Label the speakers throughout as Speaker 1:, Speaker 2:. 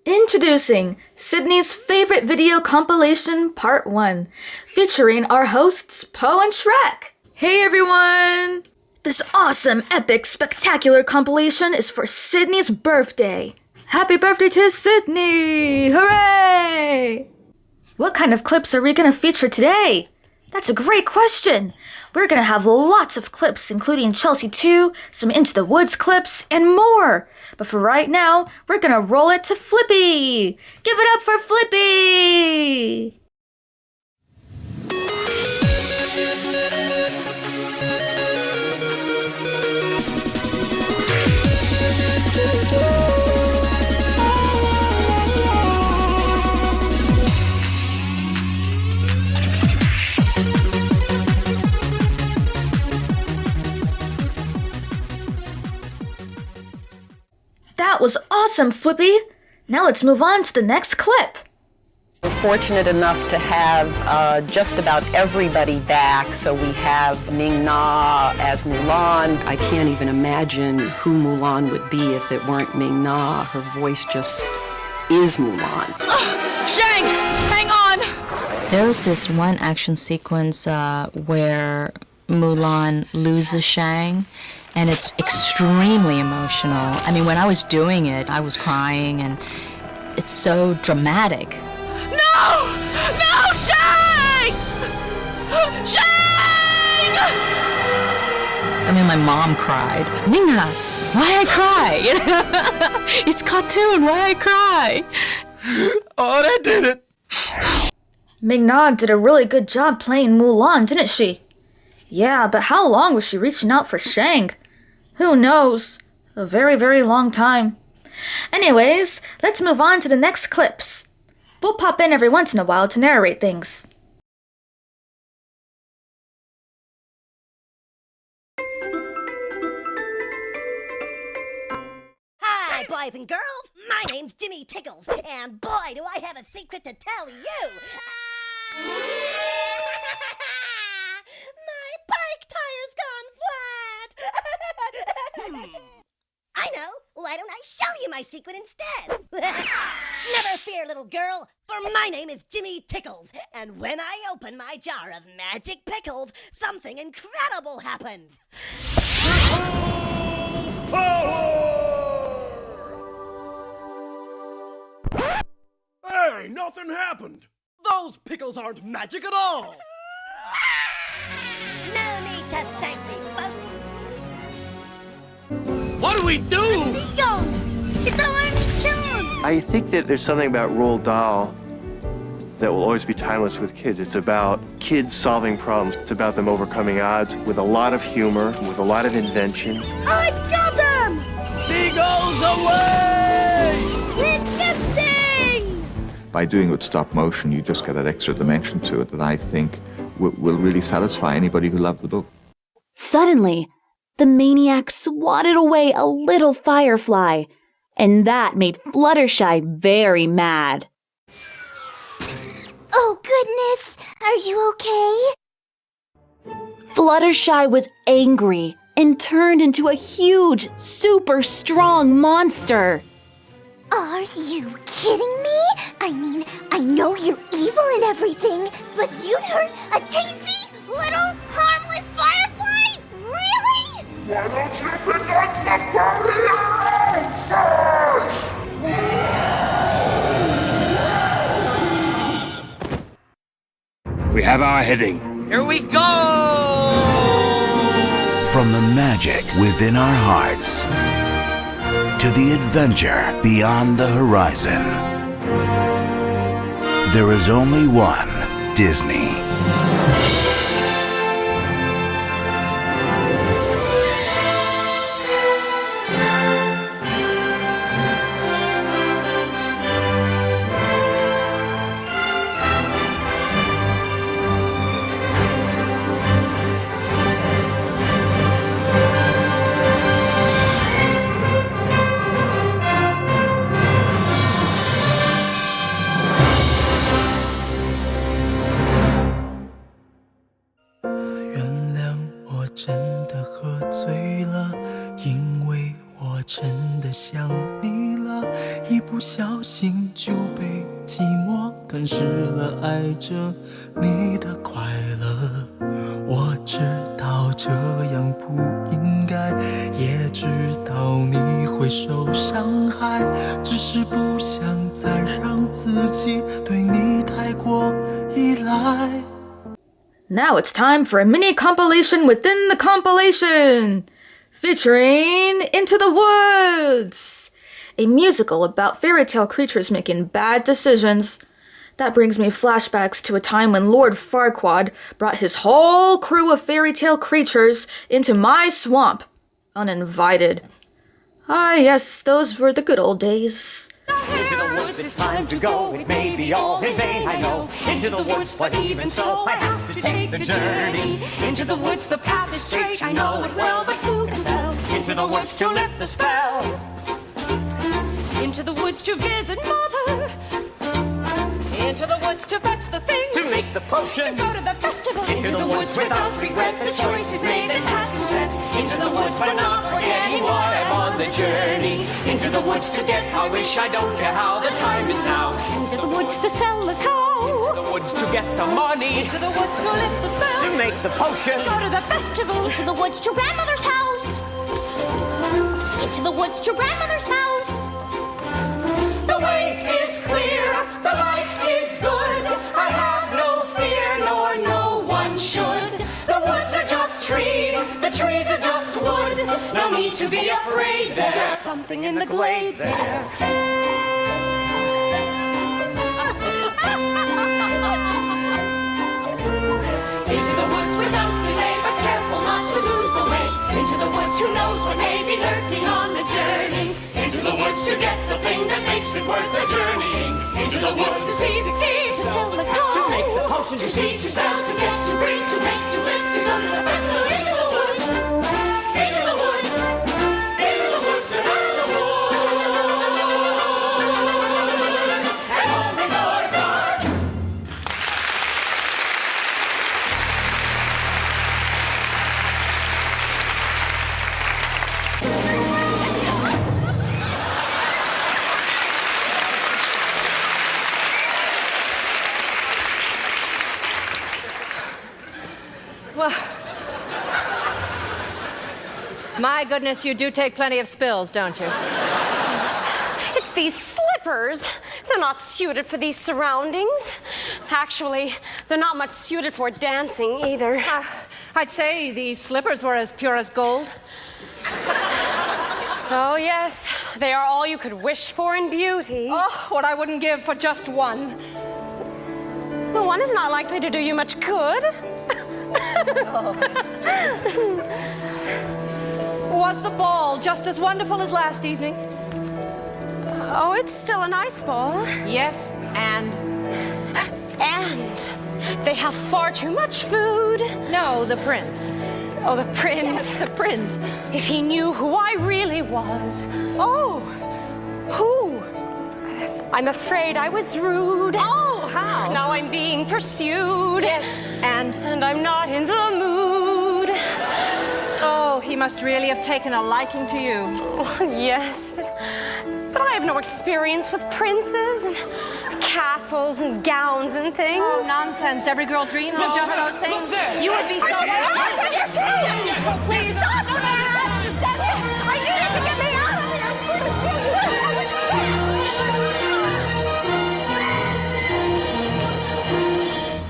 Speaker 1: Introducing Sydney's favorite video compilation part 1, featuring our hosts Poe and Shrek. Hey everyone! This awesome, epic, spectacular compilation is for Sydney's birthday. Happy birthday to Sydney! Hooray! What kind of clips are we gonna feature today? That's a great question. We're gonna have lots of clips, including Chelsea 2, some Into the Woods clips, and more. But for right now, we're gonna roll it to Flippy. Give it up for Flippy! That was awesome, Flippy! Now let's move on to the next clip.
Speaker 2: We're fortunate enough to have just about everybody back. So we have Ming-Na as Mulan. I can't even imagine who Mulan would be if it weren't Ming-Na. Her voice just is Mulan.
Speaker 1: Shang! Hang on!
Speaker 3: There was this one action sequence where Mulan loses Shang, and it's extremely emotional. I mean, when I was doing it, I was crying, and it's so dramatic.
Speaker 1: No! No, Shang! Shang!
Speaker 3: I mean, my mom cried. Nina, why I cry? It's cartoon, why I cry?
Speaker 4: Oh, that did it!
Speaker 1: Ming-Na did a really good job playing Mulan, didn't she? Yeah, but how long was she reaching out for Shang? Who knows? A very, very long time. Anyways, let's move on to the next clips. We'll pop in every once in a while to narrate things.
Speaker 5: Hi, boys and girls. My name's Jimmy Tickles, and boy, do I have a secret to tell you. My bike tire's gone flat. I know. Why don't I show you my secret instead? Never fear, little girl, for my name is Jimmy Tickles, and when I open my jar of magic pickles, something incredible happens.
Speaker 4: Hey, nothing happened. Those pickles aren't magic at all.
Speaker 5: No need to thank me, folks.
Speaker 4: What do we do?
Speaker 5: Seagulls! It's our only chance!
Speaker 6: I think that there's something about Roald Dahl that will always be timeless with kids. It's about kids solving problems. It's about them overcoming odds with a lot of humor, with a lot of invention.
Speaker 5: I got him!
Speaker 4: Seagulls away!
Speaker 5: We're gifting!
Speaker 7: By doing it with stop motion, you just get that extra dimension to it that I think will really satisfy anybody who loves the book.
Speaker 8: Suddenly, the maniac swatted away a little firefly, and that made Fluttershy very mad.
Speaker 9: Oh goodness, are you okay?
Speaker 8: Fluttershy was angry and turned into a huge, super strong monster.
Speaker 9: Are you kidding me? I mean, I know you're evil and everything, but you'd hurt a teensy little harmless firefly? Really?
Speaker 10: Why don't you pick on somebody else?
Speaker 11: We have our heading.
Speaker 4: Here we go!
Speaker 11: From the magic within our hearts to the adventure beyond the horizon. There is only one Disney.
Speaker 12: 心就被寂寞吞噬了，爱着你的快乐。我知道这样不应该，也知道你会受伤害，只是不想再让自己对你太过依赖。
Speaker 1: Now it's time for a mini compilation within the compilation, featuring Into the Woods, a musical about fairy tale creatures making bad decisions. That brings me flashbacks to a time when Lord Farquaad brought his whole crew of fairy tale creatures into my swamp, uninvited. Ah, yes, those were the good old days.
Speaker 13: Into the woods, it's time to go. It may be all in vain, I know. Into the woods, but even so, I have to take the journey. Into the woods, the path is straight, I know it well, but who can tell? Into the woods to lift the spell. Into the woods to visit Mother. Into the woods to fetch the thing. To make the potion. To go to the festival. Into the woods without regret. The choice is made, the task is set. Into the woods but not forgetting why I'm on the journey. Into the woods to get a wish, I don't care how, the time is now. Into the woods to sell the cow. Into the woods to get the money. Into the woods to lift the spell. To make the potion. To go to the festival.
Speaker 9: Into the woods to grandmother's house. Into the woods to grandmother's house.
Speaker 13: The way is clear, the light is good. I have no fear, nor no one should. The woods are just trees, the trees are just wood. No need to be afraid, there's something in the glade there. Into the woods without delay, but careful not to lose the way. Into the woods, who knows what may be lurking on the journey. Into the woods to get the thing that makes it worth the journeying. Into the woods to see the key, to sell the cow, to make the potion, to see, to sell, to get, to bring, to make, to live, to go to the festival. Into the woods, into the woods, into the woods and out of the woods. And home before dark.
Speaker 14: Well, my goodness, you do take plenty of spills, don't you?
Speaker 15: It's these slippers. They're not suited for these surroundings. Actually, they're not much suited for dancing either.
Speaker 14: I'd say these slippers were as pure as gold.
Speaker 15: Oh, yes. They are all you could wish for in beauty.
Speaker 14: Oh, what I wouldn't give for just one.
Speaker 15: Well, one is not likely to do you much good.
Speaker 14: Was the ball just as wonderful as last evening?
Speaker 15: Oh, it's still a nice ball.
Speaker 14: Yes, and
Speaker 15: they have far too much food.
Speaker 14: No, the prince.
Speaker 15: Oh, the prince.
Speaker 14: Yes, the prince.
Speaker 15: If he knew who I really was.
Speaker 14: Oh, who?
Speaker 15: I'm afraid I was rude.
Speaker 14: Oh, how?
Speaker 15: Now I'm being pursued.
Speaker 14: Yes, and
Speaker 15: I'm not in the mood.
Speaker 14: Oh, he must really have taken a liking to you.
Speaker 15: Oh, yes, but I have no experience with princes and castles and gowns and things.
Speaker 14: Oh, nonsense. Every girl dreams of just those things. You would be so...
Speaker 15: Oh, please stop! No, I need you to get me out of here!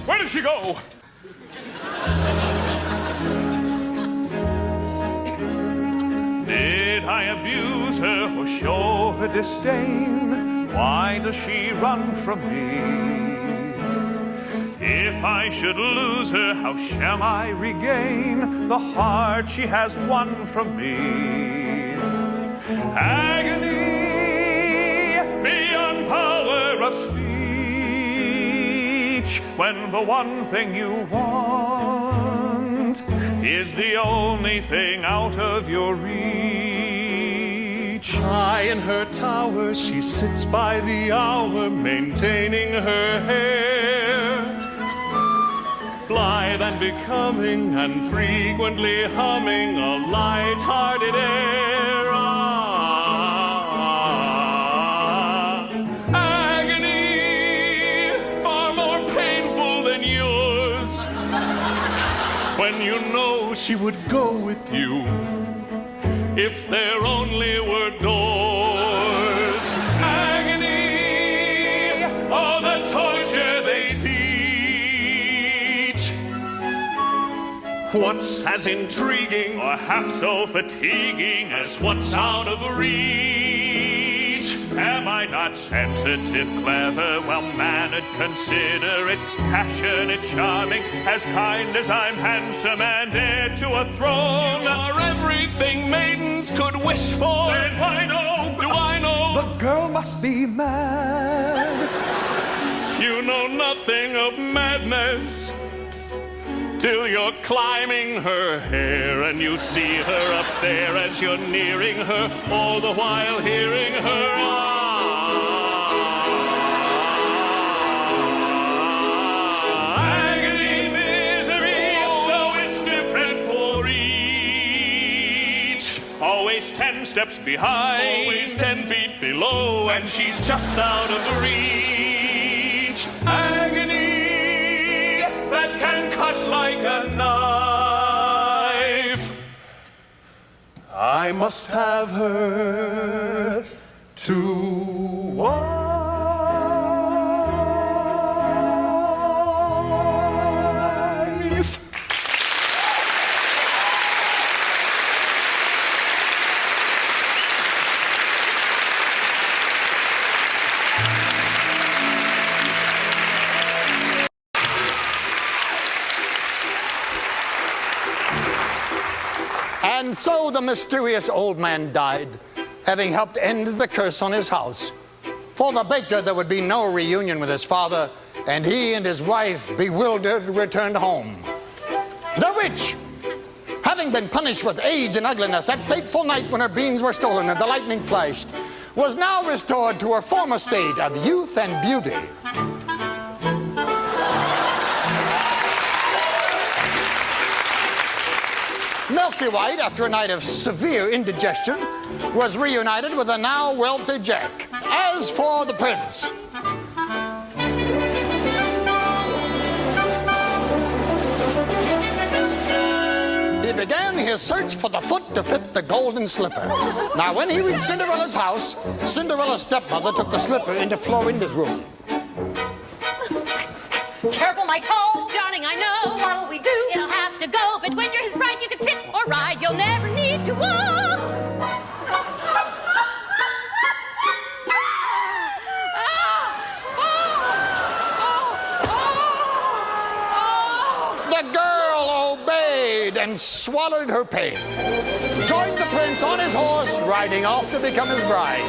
Speaker 10: Where did she go? Did I abuse her or show her disdain? Why does she run from me? If I should lose her, how shall I regain the heart she has won from me? Agony beyond power of speech, when the one thing you want is the only thing out of your reach. High in her tower, she sits by the hour, maintaining her hair, blithe and becoming, and frequently humming a light-hearted air. when you know she would go with you if there only were doors. Agony, oh, the torture they teach. What's as intriguing or half so fatiguing as what's out of reach? Am I not sensitive, clever, well-mannered, considerate, passionate, charming, as kind as I'm handsome and heir to a throne? Are everything maidens could wish for? Then why no? Do I know?
Speaker 12: The girl must be mad.
Speaker 10: You know nothing of madness till you're climbing her hair and you see her up there as you're nearing her, all the while hearing her agony, misery, though it's different for each. Always 10 steps behind, always 10 feet below, and she's just out of reach. Agony that can cut like a knife. I must have her to wife.
Speaker 16: And so the mysterious old man died, having helped end the curse on his house. For the baker, there would be no reunion with his father, and he and his wife, bewildered, returned home. The witch, having been punished with age and ugliness that fateful night when her beans were stolen and the lightning flashed, was now restored to her former state of youth and beauty. Milky White, after a night of severe indigestion, was reunited with a now wealthy Jack. As for the prince, he began his search for the foot to fit the golden slipper. Now, when he reached Cinderella's house, Cinderella's stepmother took the slipper into Florinda's room.
Speaker 13: Careful, my toe! Darling, I know what'll we do. It'll have to go, but when you're his bride, you can sit or ride. You'll never need to walk.
Speaker 16: The girl obeyed and swallowed her pain, joined the prince on his horse, riding off to become his bride.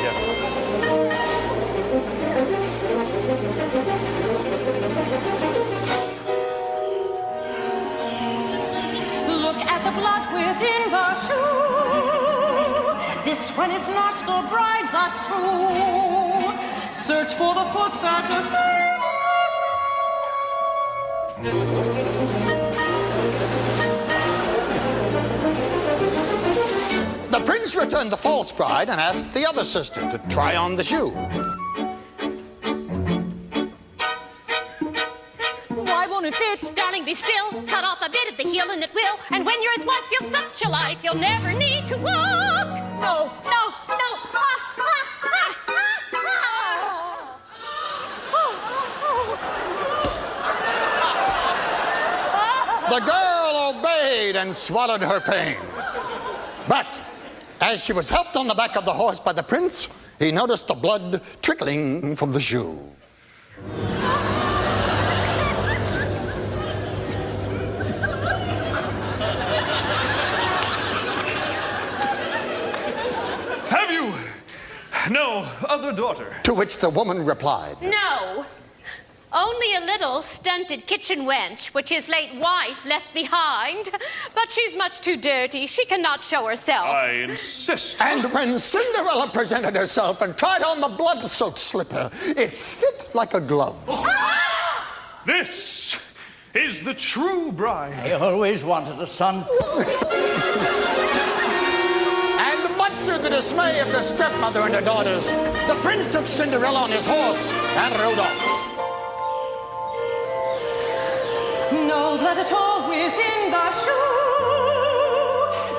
Speaker 13: Look at the blot within the shoe. This one is not the bride, that's true. Search for the foot that
Speaker 16: The prince returned the false bride and asked the other sister to try on the shoe.
Speaker 13: Why won't it fit? Darling, be still. Cut off a bit of the heel and it will. And when you're his wife, you'll have such a life, you'll never need to walk. No, no, no.
Speaker 16: The girl obeyed and swallowed her pain. But as she was helped on the back of the horse by the prince, he noticed the blood trickling from the shoe.
Speaker 10: Have you no other daughter?
Speaker 16: To which the woman replied,
Speaker 15: No. Only a little stunted kitchen wench, which his late wife left behind. But she's much too dirty. She cannot show herself.
Speaker 10: I insist.
Speaker 16: And when Cinderella presented herself and tried on the blood-soaked slipper, it fit like a glove.
Speaker 10: This is the true bride.
Speaker 17: I always wanted a son.
Speaker 16: And much to the dismay of the stepmother and her daughters, the prince took Cinderella on his horse and rode off.
Speaker 13: No let it all within the shoe.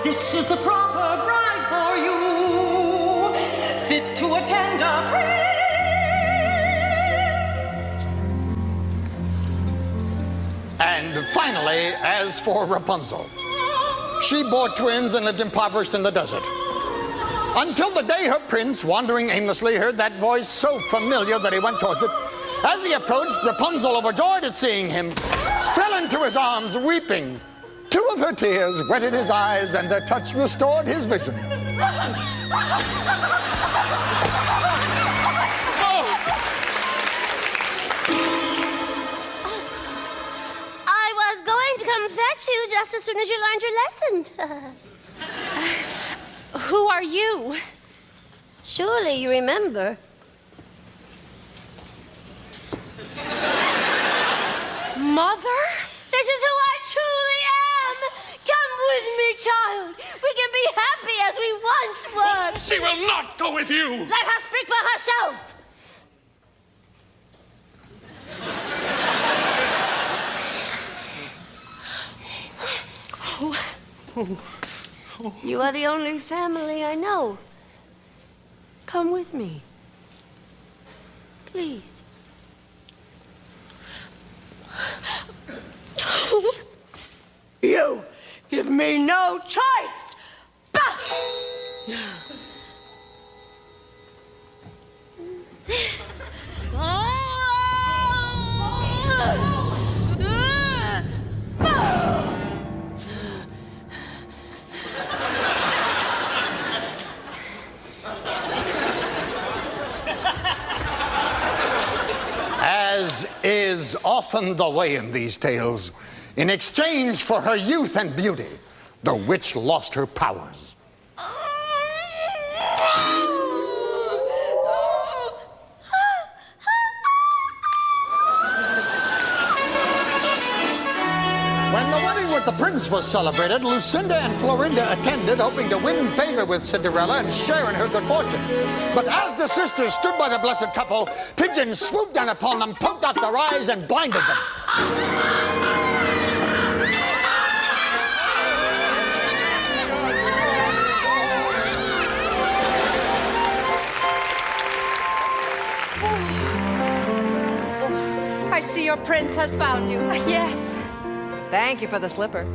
Speaker 13: This is the proper bride for you, fit to attend a prince.
Speaker 16: And finally, as for Rapunzel, she bore twins and lived impoverished in the desert. Until the day her prince, wandering aimlessly, heard that voice so familiar that he went towards it. As he approached, Rapunzel, overjoyed at seeing him, fell into his arms, weeping. 2 of her tears wetted his eyes, and their touch restored his vision.
Speaker 9: I was going to come fetch you just as soon as you learned your lesson.
Speaker 15: Who are you?
Speaker 9: Surely you remember.
Speaker 15: Mother?
Speaker 9: This is who I truly am. Come with me, child. We can be happy as we once were.
Speaker 10: She will not go with you!
Speaker 9: Let her speak for herself. You are the only family I know. Come with me. Please.
Speaker 13: You give me no choice. Bah!
Speaker 16: As is often the way in these tales, in exchange for her youth and beauty, the witch lost her powers. When the wedding with the prince was celebrated, Lucinda and Florinda attended, hoping to win favor with Cinderella and share in her good fortune. But as the sisters stood by the blessed couple, pigeons swooped down upon them, poked out their eyes, and blinded them.
Speaker 14: I see your prince has found you.
Speaker 15: Yes.
Speaker 14: Thank you for the slipper.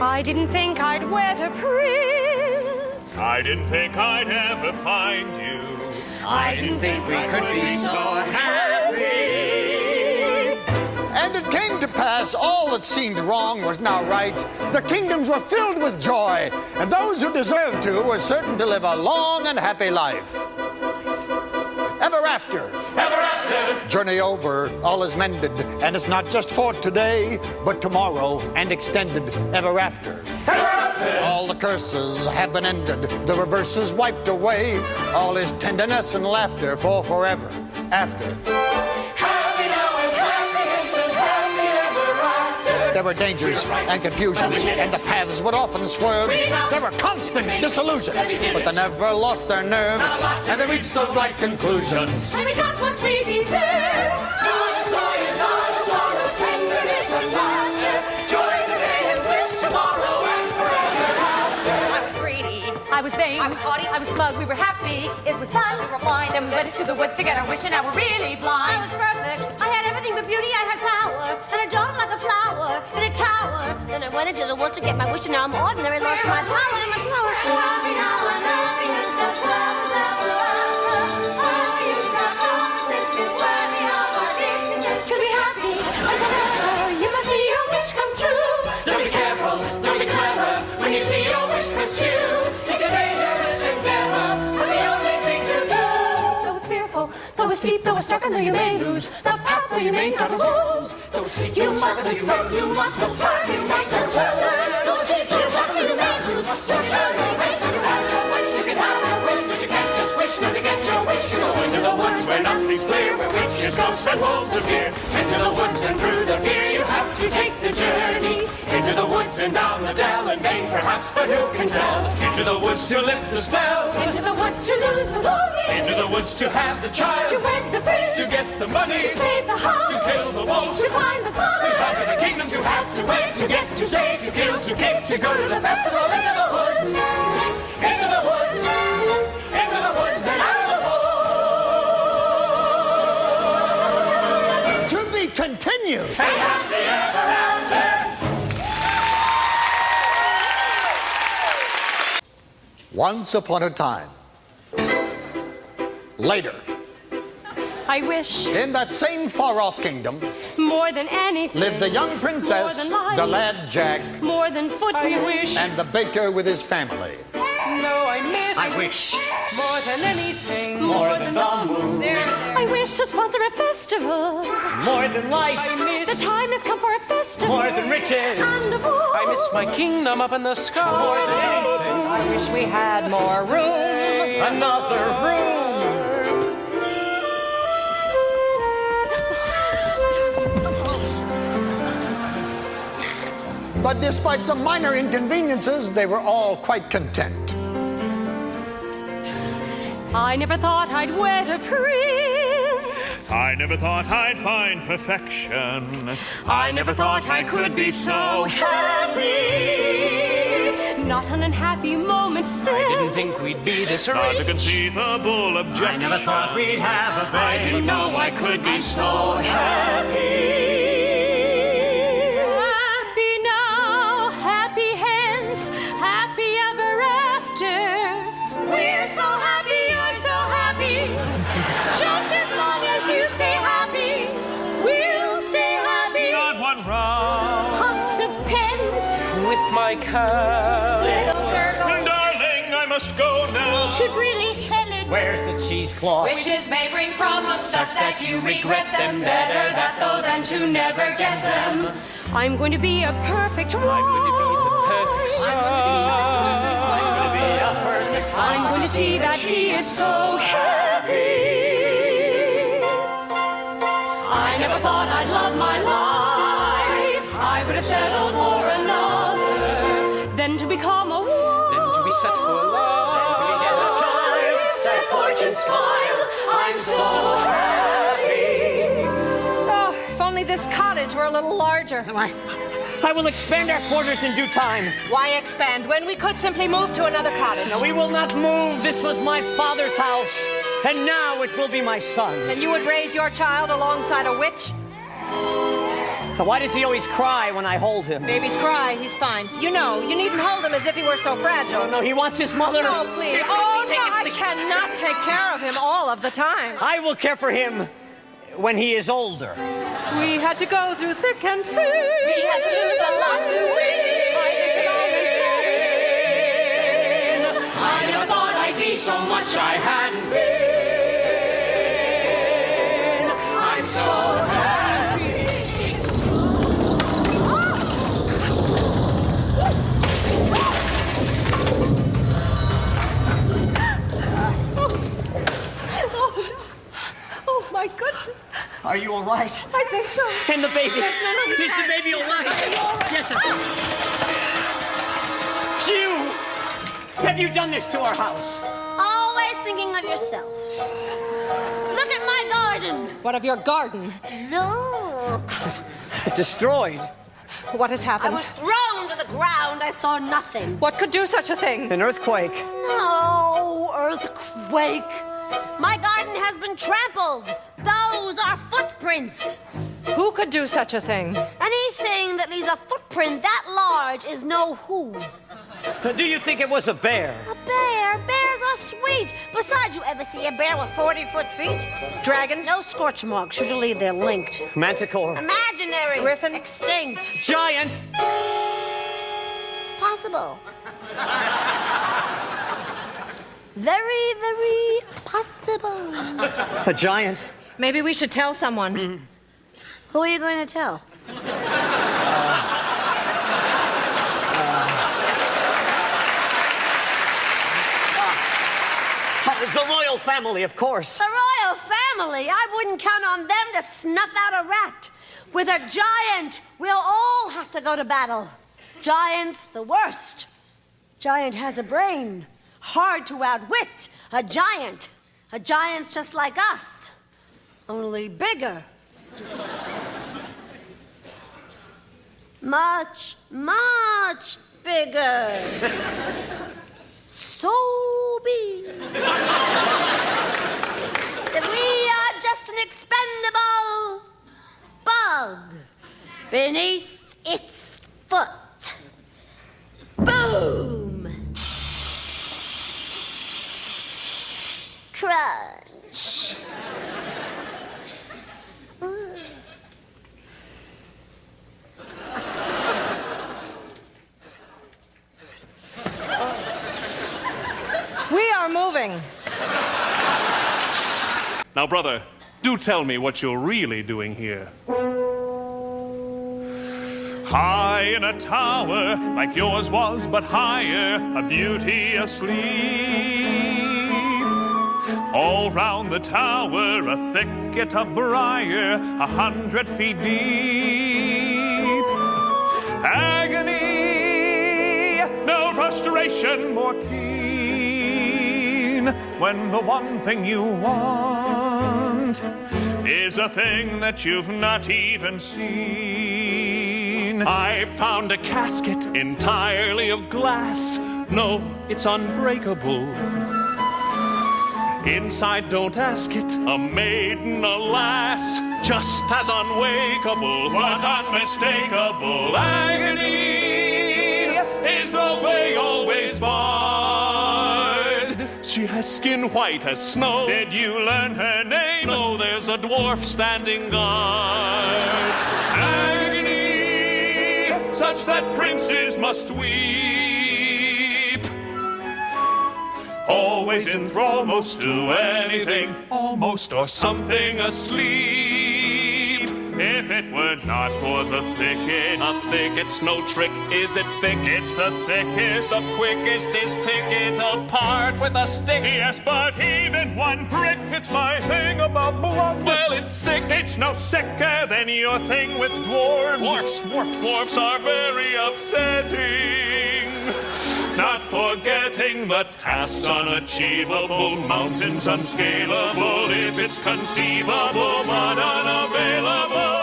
Speaker 14: I didn't think I'd wed a prince.
Speaker 10: I didn't think I'd ever find you.
Speaker 13: I didn't think we could be so happy.
Speaker 16: And it came to pass, all that seemed wrong was now right. The kingdoms were filled with joy, and those who deserved to were certain to live a long and happy life. Ever after.
Speaker 10: Ever after.
Speaker 16: Journey over, all is mended, and it's not just for today, but tomorrow and extended ever after.
Speaker 10: Ever after.
Speaker 16: All the curses have been ended, the reverses wiped away. All is tenderness and laughter for forever after.
Speaker 10: Happy now and happy and happy ever after.
Speaker 16: There were dangers and confusions, and the paths would often swerve. There were constant disillusions, but they never lost their nerve, and they reached the right conclusions.
Speaker 9: And we got what we deserve.
Speaker 10: Not a sigh, not a sorrow, tenderness and laughter. Joy today and bliss tomorrow and forever after.
Speaker 14: I was greedy. I was vain. I was haughty. I was smug. We were happy. It was fun. We were blind. Then we went into the woods to get our wish, and now we're really blind.
Speaker 9: I was perfect. I had everything but beauty. I had power. And I dawned like a flower in a tower. Then I went into the woods to get my wish, and now I'm ordinary. Lost my power and my flower. Happy now and happy and such well as ever after. Happy used our common sense, been worthy of our discontent. To be happy and forever, you must see your wish come true.
Speaker 10: Don't be careful, don't be clever. When you see your wish pursue, it's a dangerous endeavor, but the only thing to do.
Speaker 14: Though it's fearful, though it's deep, though it's dark, and though you may lose the path, though you may cut the rules. You must have fun, you must have fun, you must have fun.
Speaker 9: Though it's deep, though it's dark, and you may lose the path, though you may cut the rules.
Speaker 10: You can have your wish, but you can't just wish. Now to get your wish, you go into the woods where nothing's clear, where witches, ghosts, and wolves appear. Into the woods and through the fear, you have to take the journey. It's
Speaker 13: Into the woods and down the dell, and vain perhaps, but who can tell? Into the woods to lift the spell.
Speaker 14: Into the woods to lose the longing.
Speaker 13: Into the woods to have the child.
Speaker 14: To wed the prince.
Speaker 13: To get the money.
Speaker 14: To save the house.
Speaker 13: To fill the wolf.
Speaker 14: To find the father.
Speaker 13: To conquer the kingdom. To have to wait. To get to save. To kill. To keep. To go to the festival. Into the woods. Into the woods. Into the woods and out of the woods.
Speaker 16: To be continued.
Speaker 13: And happy ever after.
Speaker 16: Once upon a time. Later.
Speaker 15: I wish.
Speaker 16: In that same far-off kingdom
Speaker 15: More than anything.
Speaker 16: lived the young princess,
Speaker 15: More than life.
Speaker 16: the lad Jack,
Speaker 15: More than footmen.
Speaker 13: I wish.
Speaker 16: and the baker with his family.
Speaker 13: No, I miss.
Speaker 10: I wish.
Speaker 13: More than anything. More than the moon.
Speaker 15: I wish to sponsor a festival.
Speaker 13: More than life. I miss.
Speaker 15: The time has come for a festival.
Speaker 13: More than riches.
Speaker 15: And more.
Speaker 13: I miss my kingdom up in the sky. More than anything. I wish we had more room. Another room.
Speaker 16: But despite some minor inconveniences, they were all quite content.
Speaker 15: I never thought I'd wed a prince.
Speaker 10: I never thought I'd find perfection.
Speaker 15: I never thought I could be so happy. Not an unhappy moment since.
Speaker 13: I didn't think we'd be this
Speaker 10: Not
Speaker 13: rich.
Speaker 10: a conceivable objection.
Speaker 13: I never thought we'd have a baby.
Speaker 10: I didn't know I could be so
Speaker 15: happy. Happy now, happy hence, happy ever after. We're so happy, you're so happy. Just as long as you stay happy, we'll stay happy.
Speaker 10: Not one round.
Speaker 15: Pots of pence.
Speaker 13: With my cow.
Speaker 15: Little gurgles.
Speaker 10: Darling, I must go now.
Speaker 15: Should really sell it.
Speaker 13: Where's the cheesecloth?
Speaker 14: Wishes may bring problems such that you regret them. Better that though than to never get them.
Speaker 15: I'm going to be a perfect wife.
Speaker 13: I'm going to be the perfect son. I'm going to be a perfect
Speaker 15: I'm going to see that he is so happy. I never thought I'd love my life. I would have settled for another. Then to become a wife.
Speaker 13: Then to be set for love. Then to get a child.
Speaker 15: That fortune smile. I'm so happy.
Speaker 17: Oh, if only this cottage were a little larger.
Speaker 13: I will expand our quarters in due time.
Speaker 17: Why expand when we could simply move to another cottage?
Speaker 13: No, we will not move. This was my father's house, and now it will be my son's.
Speaker 17: And you would raise your child alongside a witch?
Speaker 13: Now, why does he always cry when I hold him?
Speaker 17: Babies cry, he's fine. You know, you needn't hold him as if he were so fragile.
Speaker 13: No, he wants his mother.
Speaker 17: No, please. Oh, no, I cannot take care of him all of the time.
Speaker 13: I will care for him when he is older.
Speaker 17: We had to go through thick and thin.
Speaker 14: We had to lose a lot to win.
Speaker 15: I never thought I'd be so much I hadn't been. I'm so happy.
Speaker 17: Oh, my goodness.
Speaker 13: Are you all right?
Speaker 17: I think so.
Speaker 13: And the baby.
Speaker 17: Yes, no, no,
Speaker 13: Is the baby all right? Yes, sir. You! Have you done this to our house?
Speaker 9: Always thinking of yourself. Look at my garden.
Speaker 17: What of your garden?
Speaker 9: Look.
Speaker 13: Destroyed.
Speaker 17: What has
Speaker 9: I
Speaker 17: happened?
Speaker 9: was thrown to the ground. I saw nothing.
Speaker 17: What could do such a thing?
Speaker 13: An earthquake.
Speaker 9: No earthquake. My garden has been trampled. Those are footprints.
Speaker 17: Who could do such a thing?
Speaker 9: Anything that leaves a footprint that large is no who.
Speaker 13: Do you think it was a bear?
Speaker 9: A bear? Bears are sweet. Besides, you ever see a bear with 40-foot feet?
Speaker 17: Dragon?
Speaker 9: No scorch marks. Usually they're linked.
Speaker 13: Manticore.
Speaker 9: Imaginary.
Speaker 17: Griffin?
Speaker 9: Extinct.
Speaker 13: Giant.
Speaker 9: Possible. Very, very possible.
Speaker 13: A giant.
Speaker 17: Maybe we should tell someone.
Speaker 9: Who are you going to tell?
Speaker 13: The royal family, of course.
Speaker 9: The royal family? I wouldn't count on them to snuff out a rat. With a giant, we'll all have to go to battle.
Speaker 18: Giant's the worst. Giant has a brain, hard to outwit. A giant. A giant's just like us, only bigger. Much, much bigger. So big. That we are just an expendable bug beneath its foot. Boom! Crunch.
Speaker 17: We are moving.
Speaker 10: Now, brother, do tell me what you're really doing here. High in a tower, like yours was, but higher, a beauty asleep. All round the tower, a thicket of briar, 100 feet deep. Agony, no frustration more keen, when the one thing you want is a thing that you've not even seen. I found a casket entirely of glass. No, it's unbreakable. Inside, don't ask it, a maiden, alas, just as unwakeable, but unmistakable. Agony is the way always barred. She has skin white as snow. Did you learn her name? No, there's a dwarf standing guard. Agony, such that princes must weep. Always in thrall, most to anything, almost or something asleep. If it were not for the thicket, a thicket's no trick. Is it thick? It's the thickest, the quickest is pick it apart with a stick. Yes, but even one prick, it's my thing about blood. Well, it's sick. It's no sicker than your thing with dwarves. Dwarfs are very upsetting. Not forgetting the tasks unachievable, mountains unscalable, if it's conceivable, but unavailable.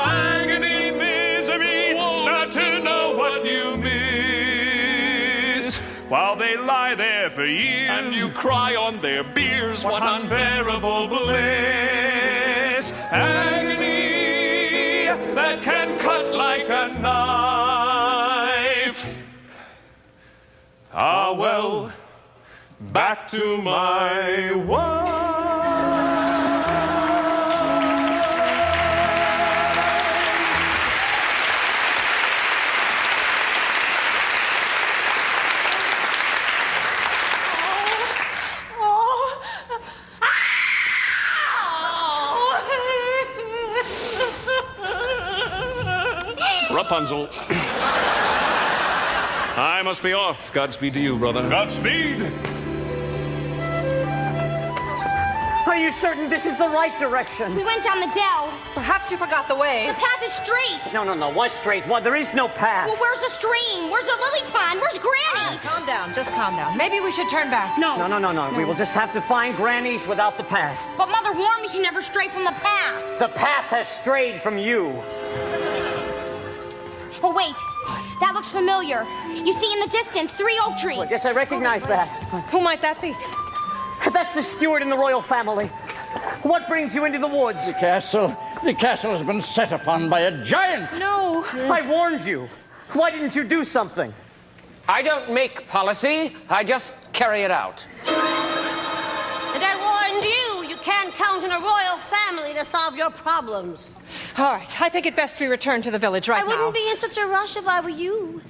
Speaker 10: Agony, misery, not to know what you miss, while they lie there for years, and you cry on their biers. What unbearable bliss! Agony that can cut like a knife. Ah, well, back to my wife. Rapunzel. I must be off. Godspeed to you, brother. Godspeed.
Speaker 19: Are you certain this is the right direction?
Speaker 9: We went down the dell.
Speaker 17: Perhaps you forgot the way.
Speaker 9: The path is straight.
Speaker 19: No. What straight? What? There is no path.
Speaker 9: Well, where's the stream? Where's the lily pond? Where's Granny?
Speaker 17: Calm down. Just calm down. Maybe we should turn back.
Speaker 9: No.
Speaker 19: No. We will just have to find Granny's without the path.
Speaker 9: But Mother warned me to never stray from the path.
Speaker 19: The path has strayed from you.
Speaker 9: Oh, wait. That looks familiar. You see in the distance 3 oak trees.
Speaker 19: Well, yes, I recognize that.
Speaker 17: Who might that be?
Speaker 19: That's the steward in the royal family. What brings you into the woods?
Speaker 16: The castle has been set upon by a giant.
Speaker 17: No.
Speaker 19: I warned you. Why didn't you do something?
Speaker 20: I don't make policy, I just carry it out.
Speaker 18: And I warned you, you can't count on a royal family to solve your problems.
Speaker 17: All right, I think it best we return to the village right now.
Speaker 18: I wouldn't be in such a rush if I were you.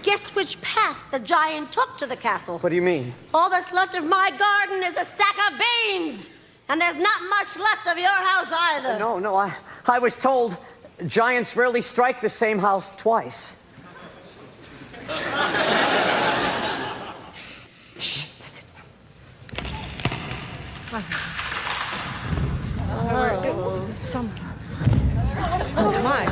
Speaker 18: Guess which path the giant took to the castle?
Speaker 19: What do you mean?
Speaker 18: All that's left of my garden is a sack of beans. And there's not much left of your house either.
Speaker 19: No, I was told giants rarely strike the same house twice.
Speaker 17: Shh, listen. Oh, my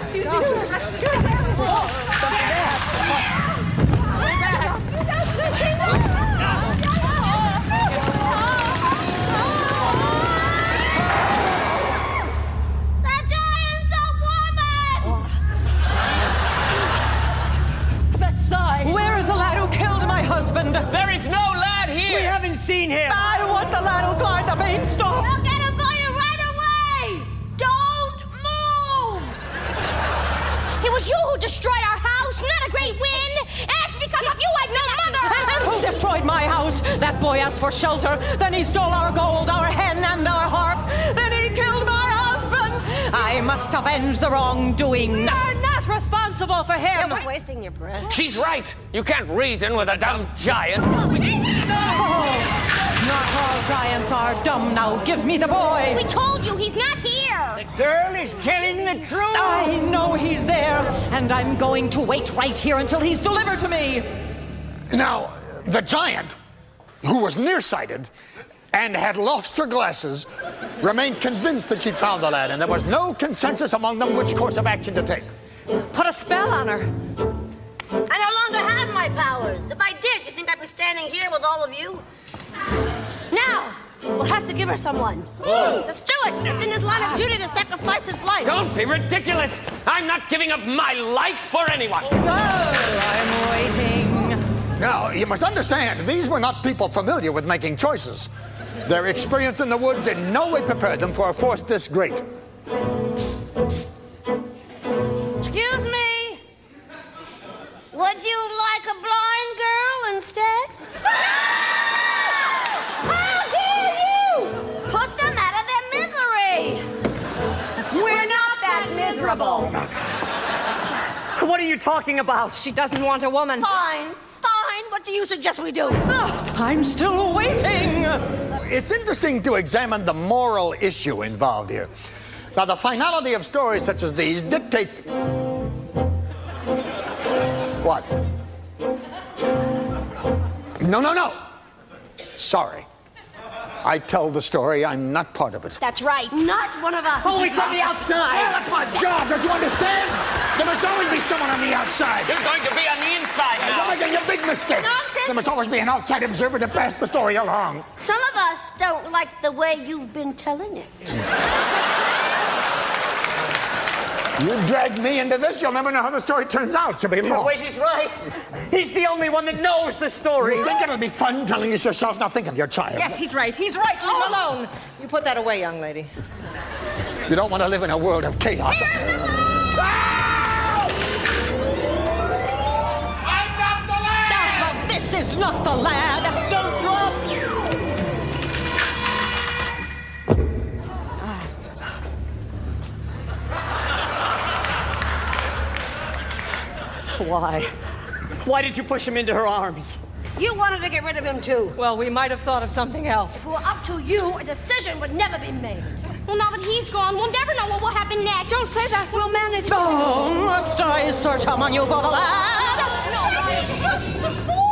Speaker 17: Where is the lad who killed my husband?
Speaker 20: There is no lad here.
Speaker 19: We haven't seen him.
Speaker 17: I want the lad who climbed the beanstalk.
Speaker 9: I'll get him for you right away! Don't move! It was you who destroyed our house, not a great win! And it's because of you I've no mother!
Speaker 17: And who destroyed my house? That boy asked for shelter. Then he stole our gold, our hen, and our harp. Then he killed my husband. I must avenge the wrongdoing.
Speaker 14: You're not responsible for him.
Speaker 5: You're wasting your breath.
Speaker 20: She's right. You can't reason with a dumb giant.
Speaker 17: Not all giants are dumb. Now give me the boy.
Speaker 9: We told you he's not here!
Speaker 19: The girl is telling the truth.
Speaker 17: I know he's there, and I'm going to wait right here until he's delivered to me.
Speaker 16: Now, the giant, who was nearsighted and had lost her glasses, remained convinced that she'd found the lad, and there was no consensus among them which course of action to take.
Speaker 14: Put a spell on her.
Speaker 5: I no longer have my powers. If I did, you think I'd be standing here with all of you? Now, we'll have to give her someone. Let's do it. It's in his line of duty to sacrifice his life.
Speaker 20: Don't be ridiculous. I'm not giving up my life for anyone.
Speaker 17: I'm waiting.
Speaker 16: Now, you must understand, these were not people familiar with making choices. Their experience in the woods in no way prepared them for a force this great.
Speaker 9: Excuse me? Would you like a blind girl instead? How dare you!
Speaker 5: Put them out of their misery! We're not that miserable.
Speaker 19: What are you talking about?
Speaker 14: She doesn't want a woman.
Speaker 5: Fine. What do you suggest we do?
Speaker 17: I'm still waiting.
Speaker 16: It's interesting to examine the moral issue involved here. Now, the finality of stories such as these dictates... What? No. Sorry. I tell the story, I'm not part of it.
Speaker 9: That's right.
Speaker 5: Not one of us.
Speaker 19: Only from the outside.
Speaker 16: Well, that's my job, don't you understand? There must always be someone on the outside.
Speaker 20: You're going to be on the inside now.
Speaker 16: You're making a big mistake.
Speaker 9: Nonsense.
Speaker 16: There must always be an outside observer to pass the story along.
Speaker 5: Some of us don't like the way you've been telling it.
Speaker 16: You drag me into this, you'll never know how the story turns out. You'll be lost.
Speaker 19: Wait, he's right. He's the only one that knows the story.
Speaker 16: You think it'll be fun telling this yourself? Now think of your child.
Speaker 14: Yes, he's right. He's right. Leave him alone. You put that away, young lady.
Speaker 16: You don't want to live in a world of chaos.
Speaker 20: I'm not the lad!
Speaker 17: This is not the lad.
Speaker 19: Don't drop. Why? Why did you push him into her arms?
Speaker 5: You wanted to get rid of him, too.
Speaker 14: Well, we might have thought of something else.
Speaker 5: If it were up to you, a decision would never be made.
Speaker 9: Well, now that he's gone, we'll never know what will happen next.
Speaker 14: Don't say that. We'll manage.
Speaker 17: Oh, must I search among you for the lad?
Speaker 15: No, he's just a boy.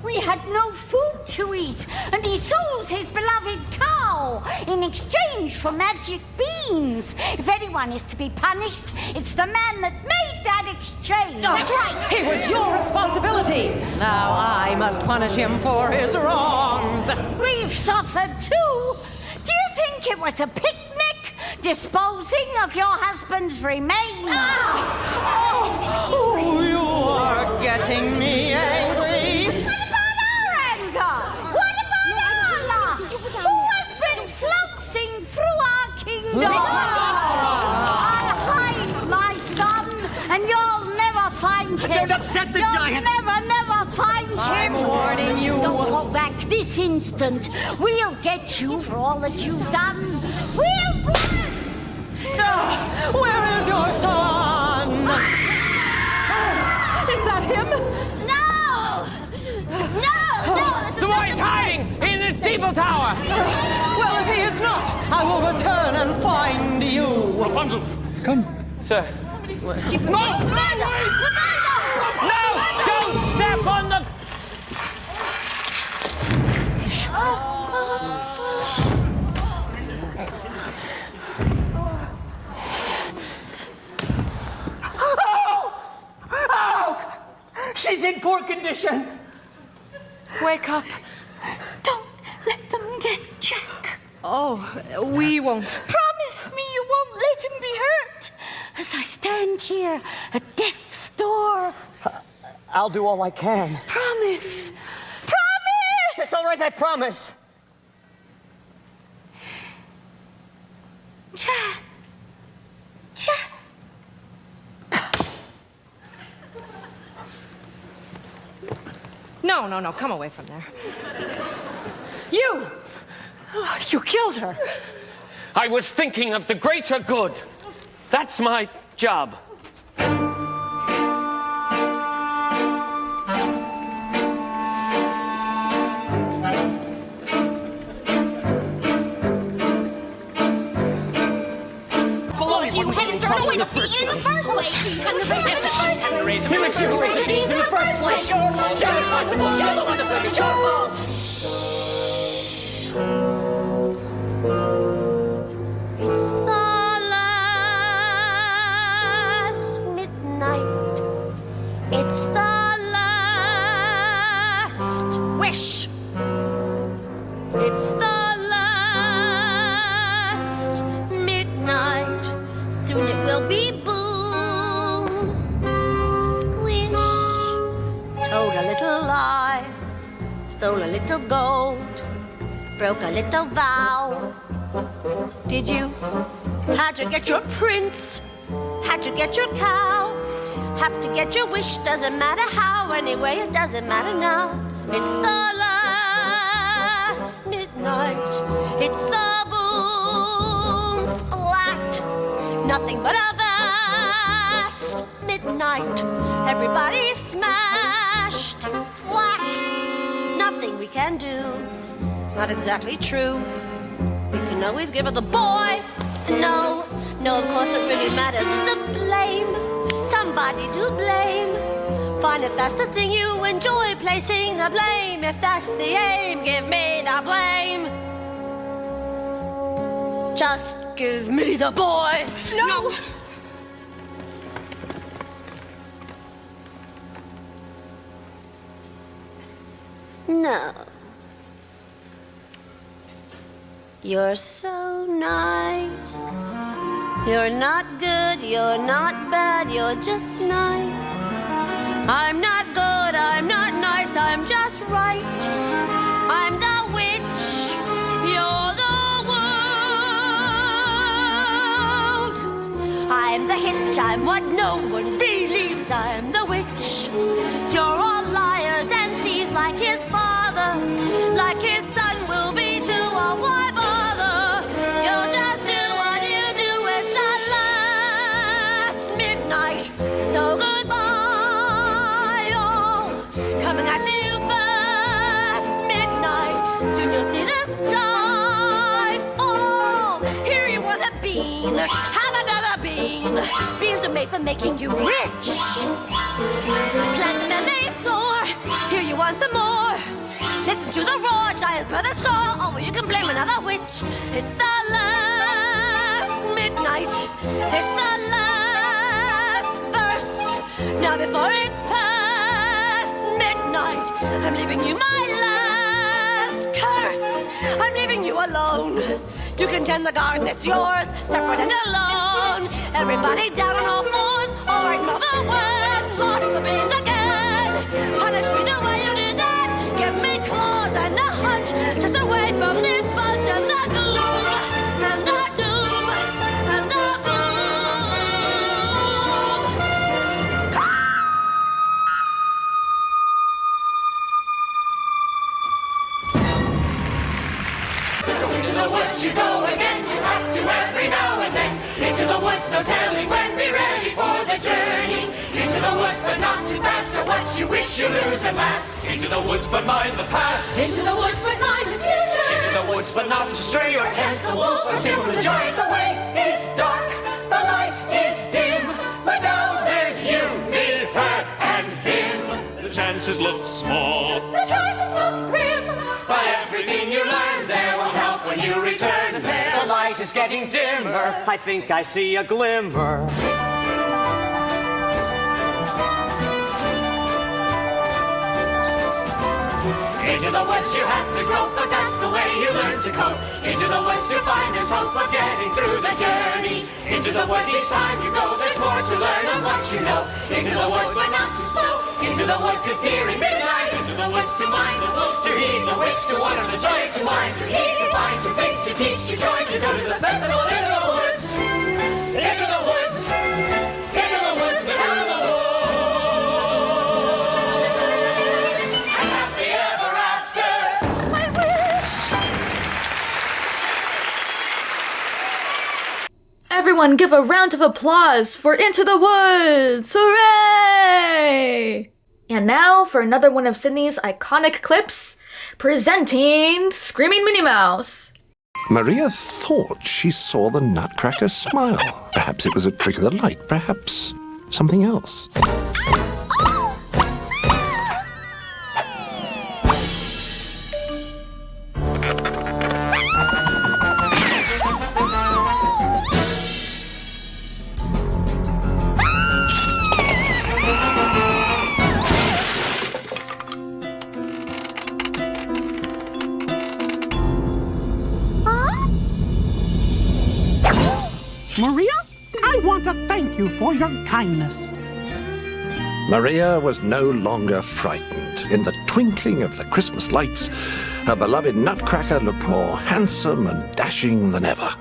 Speaker 15: We had no food to eat, and he sold his beloved cow in exchange for magic beans. If anyone is to be punished, it's the man that made that exchange.
Speaker 17: That's right. It was your responsibility. Now I must punish him for his wrongs.
Speaker 15: We've suffered too. Do you think it was a picnic disposing of your husband's remains?
Speaker 17: Oh, you are getting me angry.
Speaker 15: What about our anger? What about our loss? Who has been flouncing through our kingdom? I'll hide my son, and you'll never find him.
Speaker 19: Don't upset the giant.
Speaker 15: You'll never find him.
Speaker 17: I'm warning you.
Speaker 15: Don't hold back this instant. We'll get you for all that you've done. We'll...
Speaker 17: Where is your son? Is that him?
Speaker 9: No! This is
Speaker 20: The boy's hiding in the steeple tower.
Speaker 17: Well, if he is not, I will return and find you.
Speaker 20: Rapunzel. Come. Sir.
Speaker 5: Keep him
Speaker 9: Rapunzel!
Speaker 20: No! Don't step on the... condition.
Speaker 14: Wake up.
Speaker 9: Don't let them get Jack.
Speaker 14: Oh, we won't.
Speaker 9: Promise me you won't let him be hurt as I stand here at death's door.
Speaker 19: I'll do all I can.
Speaker 9: Promise. Promise!
Speaker 19: It's all right, I promise.
Speaker 9: Jack. Jack.
Speaker 14: No, come away from there. You! Oh, you killed her.
Speaker 20: I was thinking of the greater good. That's my job.
Speaker 9: Well, if you hadn't thrown away the feet in the first place, she hadn't raised
Speaker 20: Yes,
Speaker 9: in the
Speaker 20: she
Speaker 9: first
Speaker 20: hadn't
Speaker 9: place.
Speaker 20: raised him. She was raising him in the first place. You're responsible. You're the one to blame. It's your fault.
Speaker 5: It's the last midnight. It's the last wish. It's the last midnight. Soon it will be boom, squish. Told a little lie, stole a little gold, broke a little vow. Did you? How'd you get your prince? How'd you get your cow? Have to get your wish, doesn't matter how. Anyway, it doesn't matter now. It's the last midnight. It's the boom splat. Nothing but a vast midnight. Everybody's smashed flat. Nothing we can do. Not exactly true. We can always give her the boy. No, of course it really matters is the blame. Somebody to blame. Fine if that's the thing you enjoy, placing the blame. If that's the aim, give me the blame. Just give me the boy.
Speaker 14: No!
Speaker 5: No. You're so nice. You're not good, you're not bad, you're just nice. I'm not good, I'm not nice, I'm just right. I'm the witch, you're the world. I'm the hitch, I'm what no one believes, I'm the witch. You're all liars and thieves like his father, like his son will be too. Oh, why bother? You'll just do what you do. It's the last midnight. So goodbye, all coming at you fast. Midnight. Soon you'll see the sky fall. Here you want a bean. Have another bean. Beans are made for making you rich. Plant them and they soar. Here you want some more. Listen to the roar, giants by the score. Oh, well, you can blame another witch. It's the last midnight. It's the last verse. Now before it's past midnight, I'm leaving you my last curse. I'm leaving you alone. You can tend the garden, it's yours, separate and alone. Everybody down on all fours. All right, mother, when lost the beans again. Punish me the way you did that. Give me claws and a hunch, just away from this bunch of the gloom and the doom and the boom.
Speaker 13: Into the woods you go again, you have to every now and then. Into the woods, no telling when, be ready for the journey. Into the woods, but not too fast, or what you wish you lose at last.
Speaker 10: Into the woods, but mind the past.
Speaker 13: Into the woods, but mind the future.
Speaker 10: Into the woods, but not to stray or tempt
Speaker 13: The wolf or simple the giant, the way is dark, the light is dim. But now there's you,
Speaker 10: me, her, and him. The chances look small.
Speaker 13: the choices look grim.
Speaker 20: But everything you learn there will help when you return there. The light is getting dimmer. I think I see a glimmer. Into the woods you have to go, but that's the way you learn to cope. Into the woods to find there's hope of getting through the journey. Into the woods each time you go, there's more to learn of what you know. Into the woods, but not too slow. Into the woods is nearing midnight. Into the woods to mind and hope, to heed the wits, to wonder the joy, to mind, to heed, to find, to think, to teach, to join, to go to the festival. Into the woods, into the woods, into the woods, into the woods. And happy ever after.
Speaker 1: My wish! Everyone give a round of applause for Into the Woods! Hooray! And now for another one of Sydney's iconic clips, presenting Screaming Minnie Mouse.
Speaker 21: Maria thought she saw the Nutcracker smile. Perhaps it was a trick of the light, perhaps something else.
Speaker 22: Maria, I want to thank you for your kindness.
Speaker 21: Maria was no longer frightened. In the twinkling of the Christmas lights, her beloved Nutcracker looked more handsome and dashing than ever.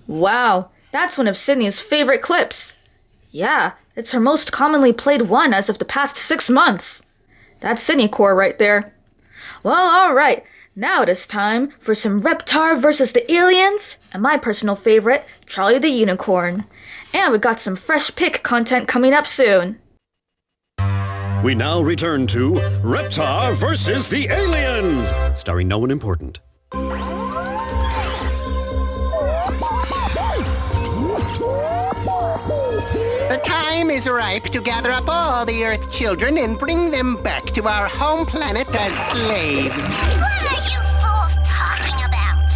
Speaker 1: Wow, that's one of Sydney's favorite clips. Yeah, it's her most commonly played one as of the past 6 months. That's Sydney core right there. Well, alright, now it is time for some Reptar versus the Aliens, and my personal favorite, Charlie the Unicorn. And we got some fresh pick content coming up soon.
Speaker 23: We now return to Reptar versus the Aliens, starring no one important.
Speaker 24: The time is ripe to gather up all the Earth children and bring them back to our home planet as slaves.
Speaker 9: What are you fools talking about?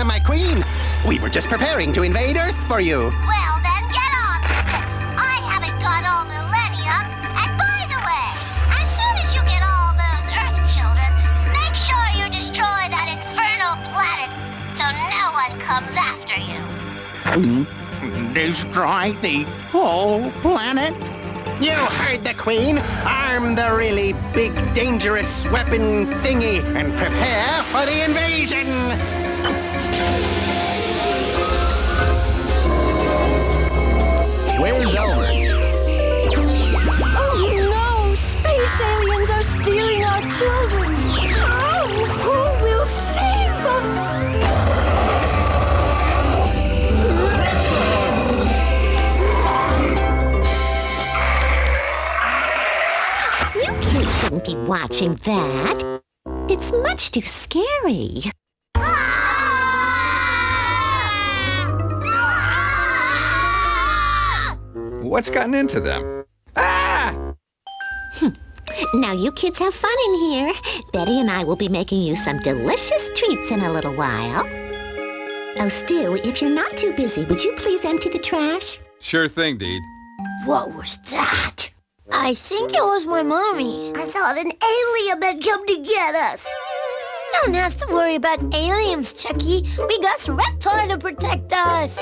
Speaker 24: My queen, we were just preparing to invade Earth for you.
Speaker 9: Well, then get on with it. I haven't got all millennia. And by the way, as soon as you get all those Earth children, make sure you destroy that infernal planet so no one comes after you.
Speaker 24: Destroy the whole planet? You heard the queen. Arm the really big, dangerous weapon thingy and prepare for the invasion.
Speaker 22: Where's Elmer?
Speaker 14: Oh no! Space aliens are stealing our children! Oh, who will save us?
Speaker 9: You kids shouldn't be watching that. It's much too scary.
Speaker 25: What's gotten into them?
Speaker 9: Now you kids have fun in here. Betty and I will be making you some delicious treats in a little while. Oh, Stu, if you're not too busy, would you please empty the trash?
Speaker 25: Sure thing, Deed.
Speaker 9: What was that? I think it was my mommy. I thought an alien had come to get us. Don't have to worry about aliens, Chucky. We got Reptar to protect us.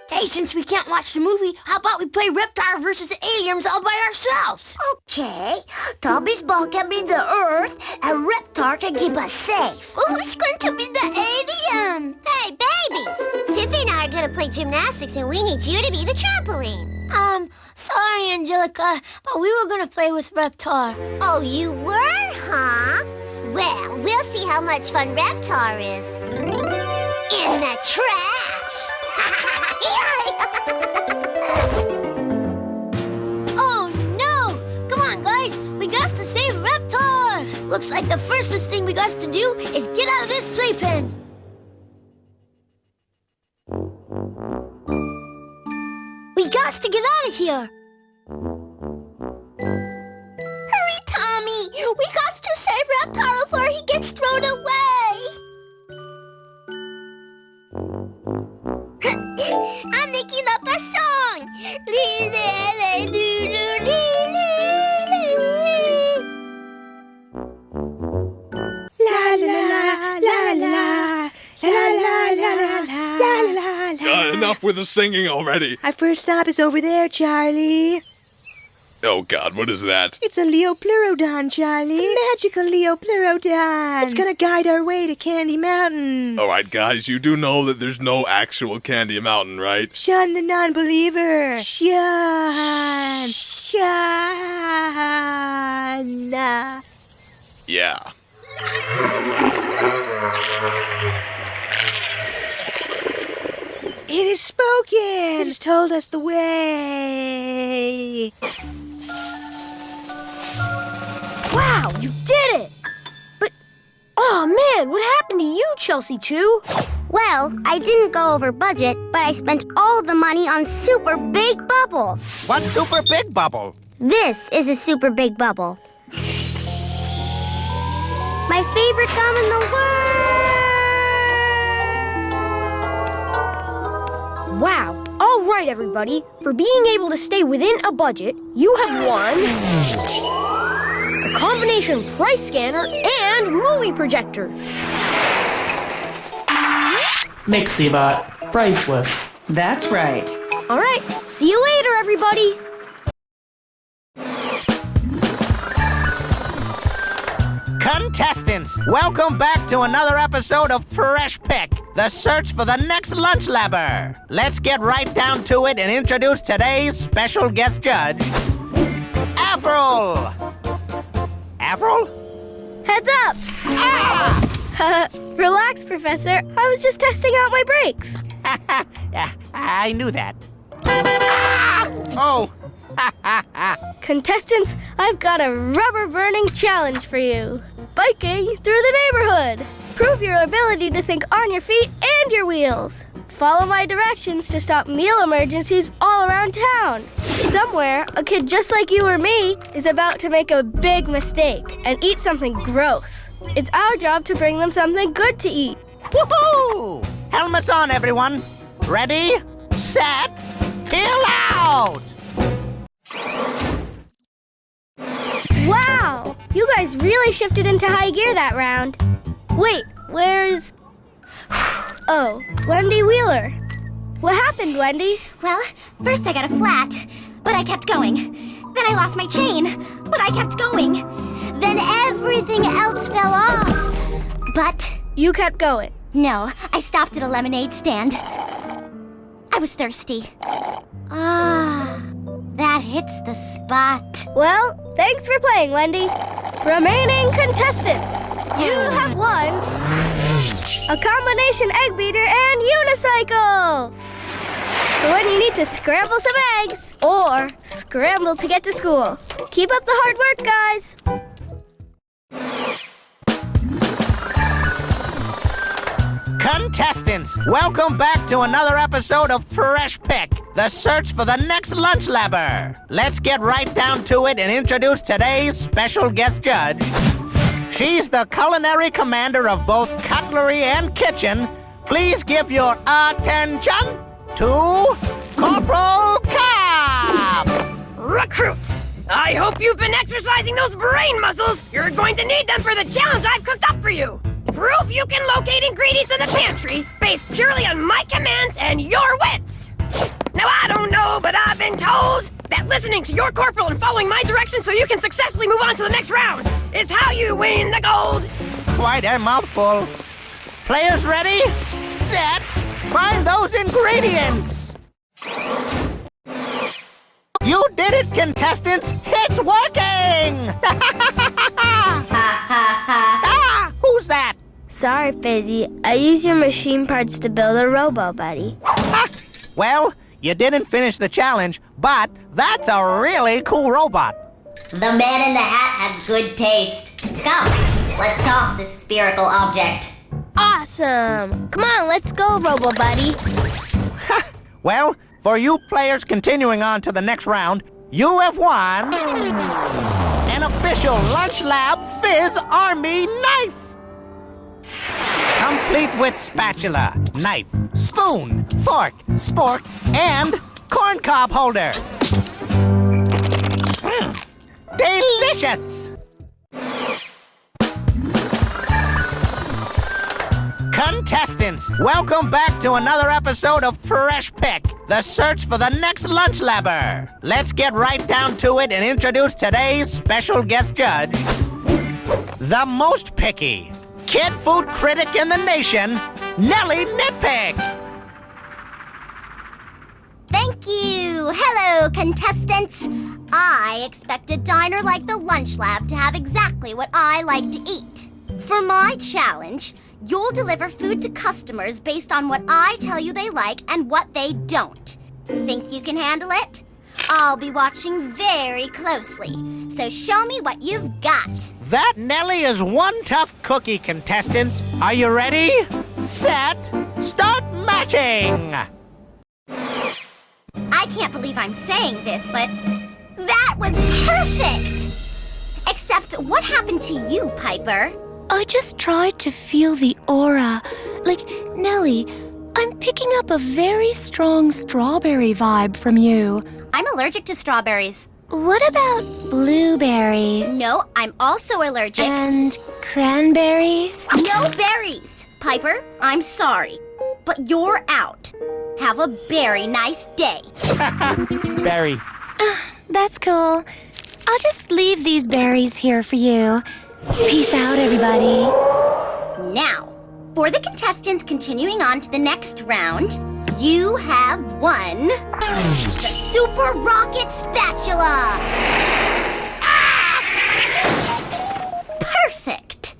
Speaker 9: Hey, since we can't watch the movie, how about we play Reptar versus the aliens all by ourselves? Okay. Tommy's ball can be the Earth, and Reptar can keep us safe. Who's going to be the alien? Hey, babies! Sippy and I are going to play gymnastics, and we need you to be the trampoline. Sorry, Angelica, but we were going to play with Reptar. Oh, you were, huh? Well, we'll see how much fun Reptar is. In the trash! Oh no! Come on, guys! We got to save Reptar! Looks like the firstest thing we got to do is get out of this playpen. We got to get out of here. Hurry, Tommy! We got to save Reptar before he gets thrown away. I'm making up a song.
Speaker 14: La la la la la la la la la la.
Speaker 2: Enough with the singing already.
Speaker 14: Our first stop is over there, Charlie.
Speaker 2: Oh God, what is that?
Speaker 14: It's a Leopleurodon, Charlie. A magical Leopleurodon. It's gonna guide our way to Candy Mountain.
Speaker 2: All right, guys, you do know that there's no actual Candy Mountain, right?
Speaker 14: Shun the non-believer. Shun.
Speaker 2: Yeah.
Speaker 14: It has spoken. It has told us the way.
Speaker 9: Wow, you did it! But, oh man, what happened to you, Chelsea Chew? Well, I didn't go over budget, but I spent all the money on Super Big Bubble.
Speaker 24: What Super Big Bubble?
Speaker 9: This is a Super Big Bubble. My favorite gum in the world! Wow. All right, everybody. For being able to stay within a budget, you have won a combination price scanner and movie projector.
Speaker 3: Mixibot, priceless.
Speaker 6: That's right.
Speaker 9: All right. See you later, everybody.
Speaker 24: Contestants, welcome back to another episode of Fresh Pick, the search for the next lunch labber. Let's get right down to it and introduce today's special guest judge, Avril. Avril?
Speaker 9: Heads up! Relax, Professor. I was just testing out my brakes.
Speaker 24: Yeah, I knew that. Oh.
Speaker 9: Contestants, I've got a rubber-burning challenge for you. Biking through the neighborhood. Prove your ability to think on your feet and your wheels. Follow my directions to stop meal emergencies all around town. Somewhere, a kid just like you or me is about to make a big mistake and eat something gross. It's our job to bring them something good to eat.
Speaker 24: Woohoo! Helmets on, everyone. Ready, set, peel out!
Speaker 9: Wow! You guys really shifted into high gear that round. Wait, where's... Oh, Wendy Wheeler. What happened, Wendy?
Speaker 7: Well, first I got a flat, but I kept going. Then I lost my chain, but I kept going. Then everything else fell off. But...
Speaker 9: You kept going?
Speaker 7: No, I stopped at a lemonade stand. I was thirsty. Ah, that hits the spot.
Speaker 9: Well, thanks for playing, Wendy. Remaining contestants, you have won a combination egg beater and unicycle. For when you need to scramble some eggs or scramble to get to school. Keep up the hard work, guys.
Speaker 24: Contestants, welcome back to another episode of Fresh Pick, the search for the next lunch labber. Let's get right down to it and introduce today's special guest judge. She's the culinary commander of both cutlery and kitchen. Please give your attention to Corporal Cobb.
Speaker 8: Recruits, I hope you've been exercising those brain muscles. You're going to need them for the challenge I've cooked up for you. Proof you can locate ingredients in the pantry based purely on my commands and your wits. Now, I don't know, but I've been told that listening to your corporal and following my directions so you can successfully move on to the next round is how you win the gold.
Speaker 24: Quite a mouthful. Players ready? Set. Find those ingredients. You did it, contestants. It's working. Ah, who's that?
Speaker 9: Sorry, Fizzy. I used your machine parts to build a robo buddy.
Speaker 24: Well, you didn't finish the challenge, but that's a really cool robot.
Speaker 7: The man in the hat has good taste. Go. Let's toss this spherical object.
Speaker 9: Awesome! Come on, let's go, Robo Buddy.
Speaker 24: Well, for you players continuing on to the next round, you have won an official Lunch Lab Fizz Army knife! Complete with spatula, knife, spoon, fork, spork, and corncob holder. Delicious! Contestants, welcome back to another episode of Fresh Pick, the search for the next lunch labber. Let's get right down to it and introduce today's special guest judge, the most picky kid food critic in the nation, Nellie Nitpick.
Speaker 7: Thank you! Hello, contestants! I expect a diner like the Lunch Lab to have exactly what I like to eat. For my challenge, you'll deliver food to customers based on what I tell you they like and what they don't. Think you can handle it? I'll be watching very closely, so show me what you've got.
Speaker 24: That Nellie is one tough cookie, contestants. Are you ready? Set, start matching!
Speaker 7: I can't believe I'm saying this, but that was perfect! Except, what happened to you, Piper?
Speaker 15: I just tried to feel the aura. Like, Nellie, I'm picking up a very strong strawberry vibe from you.
Speaker 7: I'm allergic to strawberries.
Speaker 15: What about blueberries?
Speaker 7: No, I'm also allergic.
Speaker 15: And cranberries?
Speaker 7: No berries! Piper, I'm sorry, but you're out. Have a very nice day.
Speaker 24: Berry.
Speaker 15: That's cool. I'll just leave these berries here for you. Peace out, everybody.
Speaker 7: Now, for the contestants continuing on to the next round, you have won the Super Rocket Spatula! Perfect!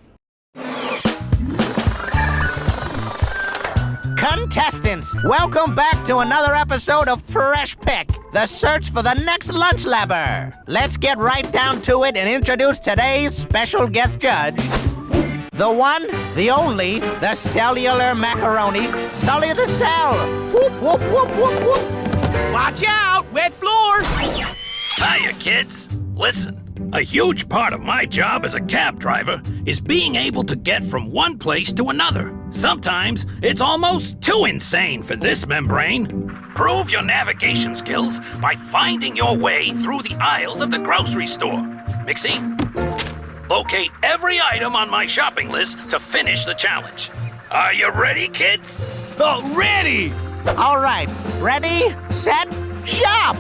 Speaker 24: Contestants, welcome back to another episode of Fresh Pick, the search for the next lunch labber. Let's get right down to it and introduce today's special guest judge, the one, the only, the cellular macaroni, Sully the Cell. Whoop, whoop, whoop, whoop, whoop.
Speaker 4: Watch out, wet floors! Hiya, kids. Listen, a huge part of my job as a cab driver is being able to get from one place to another. Sometimes it's almost too insane for this membrane. Prove your navigation skills by finding your way through the aisles of the grocery store. Mixie, locate every item on my shopping list to finish the challenge. Are you ready, kids? Ready!
Speaker 24: All right, ready, set, shop!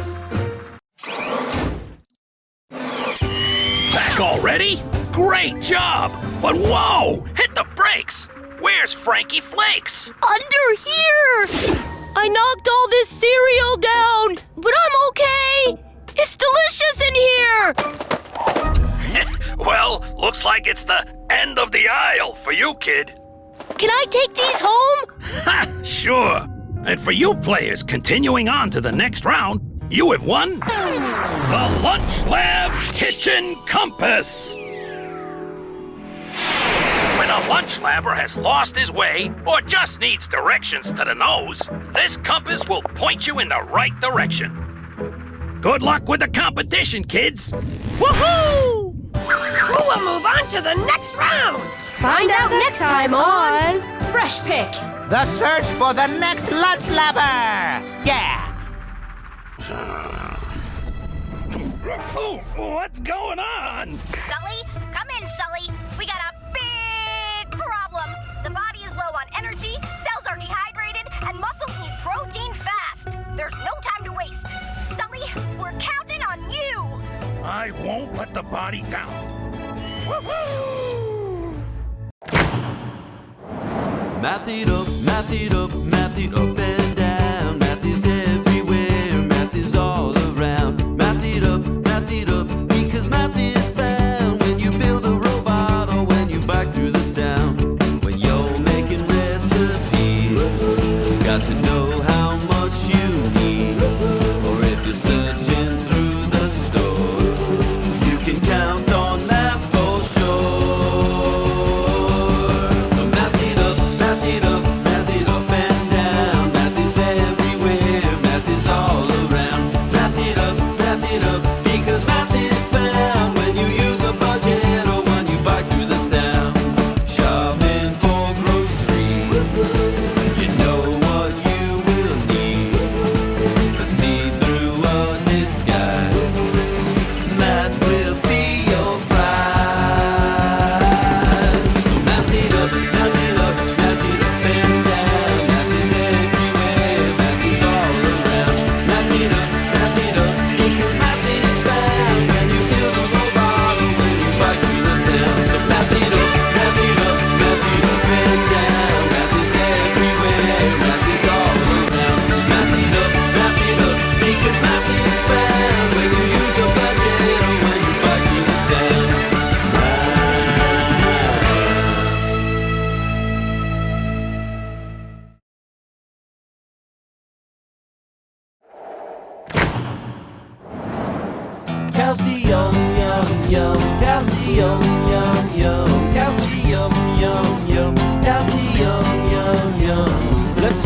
Speaker 4: Back already? Great job! But whoa! Hit the brakes! Where's Frankie Flakes?
Speaker 15: Under here! I knocked all this cereal down, but I'm okay. It's delicious in here.
Speaker 4: Well, looks like it's the end of the aisle for you, kid.
Speaker 15: Can I take these home?
Speaker 4: Ha! Sure. And for you players continuing on to the next round, you have won the Lunch Lab Kitchen Compass. When a lunch labber has lost his way or just needs directions to the nose, this compass will point you in the right direction. Good luck with the competition, kids. Woohoo!
Speaker 8: Who will move on to the next round?
Speaker 14: Find out next time on Fresh Pick.
Speaker 24: The search for the next lunch labber. Yeah.
Speaker 4: What's going on?
Speaker 7: Sully, come in, Sully. We got a big problem. The body is low on energy, cells are dehydrated, and muscles need protein fast. There's no time to waste. Sully, we're counting on you.
Speaker 4: I won't let the body down. Woohoo!
Speaker 6: Math it up, math it up, math it up and down. Math is everywhere, math is all around. Math it up, because math is found when you build a robot or when you bike through the town. When you're making recipes, got to know how much you need. Or if you're searching through the store, you can count on math for sure.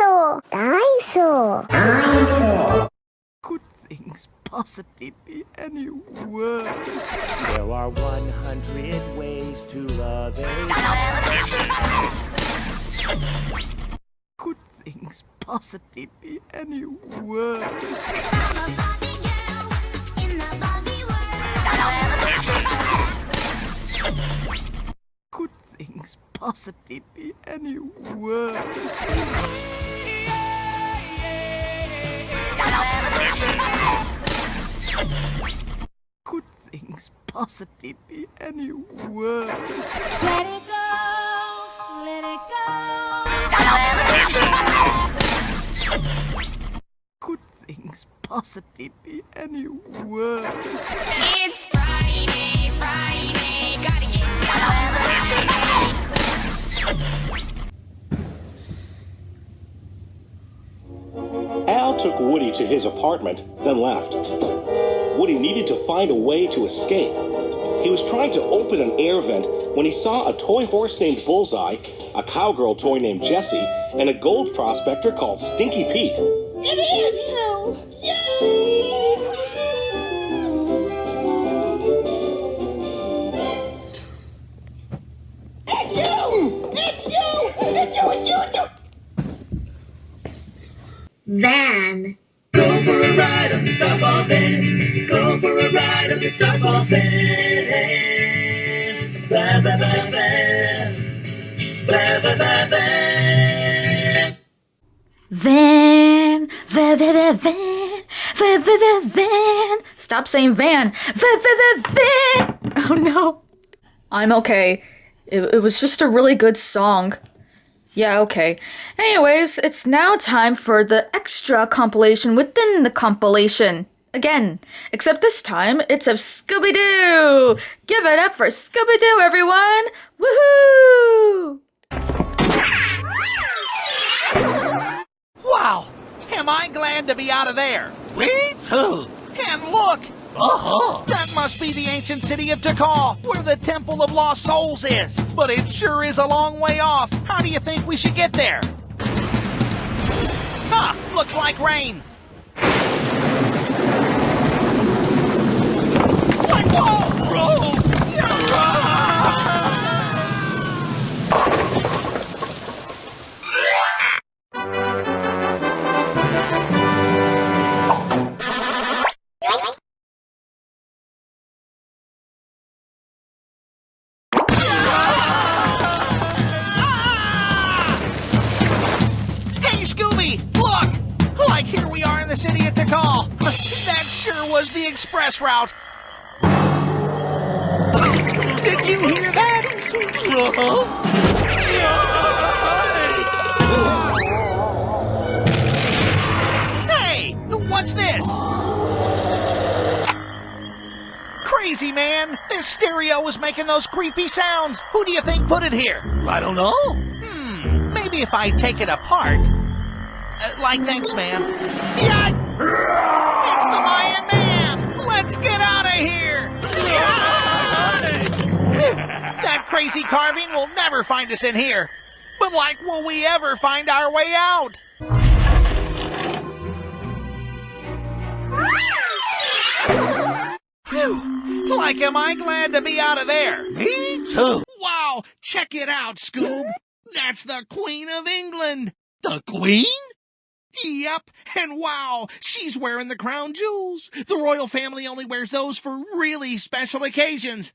Speaker 9: Dinosaur.
Speaker 5: Could things possibly be any worse?
Speaker 10: There are 100 ways to love a...
Speaker 5: Could things possibly be any worse? Could things possibly be any worse? Could things possibly be any worse?
Speaker 14: Let it go, let it go.
Speaker 5: Could things possibly be any worse?
Speaker 14: It's Friday, Friday, gotta get
Speaker 13: Al took Woody to his apartment, then left. Woody needed to find a way to escape. He was trying to open an air vent when he saw a toy horse named Bullseye, a cowgirl toy named Jessie, and a gold prospector called Stinky Pete.
Speaker 14: It is you! It's you! It's you! It's you! It's you! It's you!
Speaker 9: Van.
Speaker 20: Go for a ride on the Starfall van. Go for a ride on the Starfall van. Ba ba ba ba. Ba ba ba ba.
Speaker 1: Van, van, van, van, van, van, van. Stop saying van. Van, van, van, van. Oh no. I'm okay. It was just a really good song. Yeah, okay. Anyways, it's now time for the extra compilation within the compilation. Again, except this time, it's of Scooby-Doo! Give it up for Scooby-Doo, everyone! Woohoo!
Speaker 24: Wow! Am I glad to be out of there? Me too! And look! That must be the ancient city of Tikal, where the Temple of Lost Souls is. But it sure is a long way off. How do you think we should get there? Huh, looks like rain. Like, whoa! The city of Tikal. That sure was the express route. Did you hear that? Hey, what's this? Crazy man, this stereo was making those creepy sounds. Who do you think put it here? I don't know. Maybe if I take it apart. Like, thanks, man. Yeah! It's the Mayan Man! Let's get out of here! That crazy carving will never find us in here. But, like, will we ever find our way out? Phew! Like, am I glad to be out of there? Me too. Wow! Check it out, Scoob! That's the Queen of England! The Queen? Yep, and wow, she's wearing the crown jewels. The royal family only wears those for really special occasions.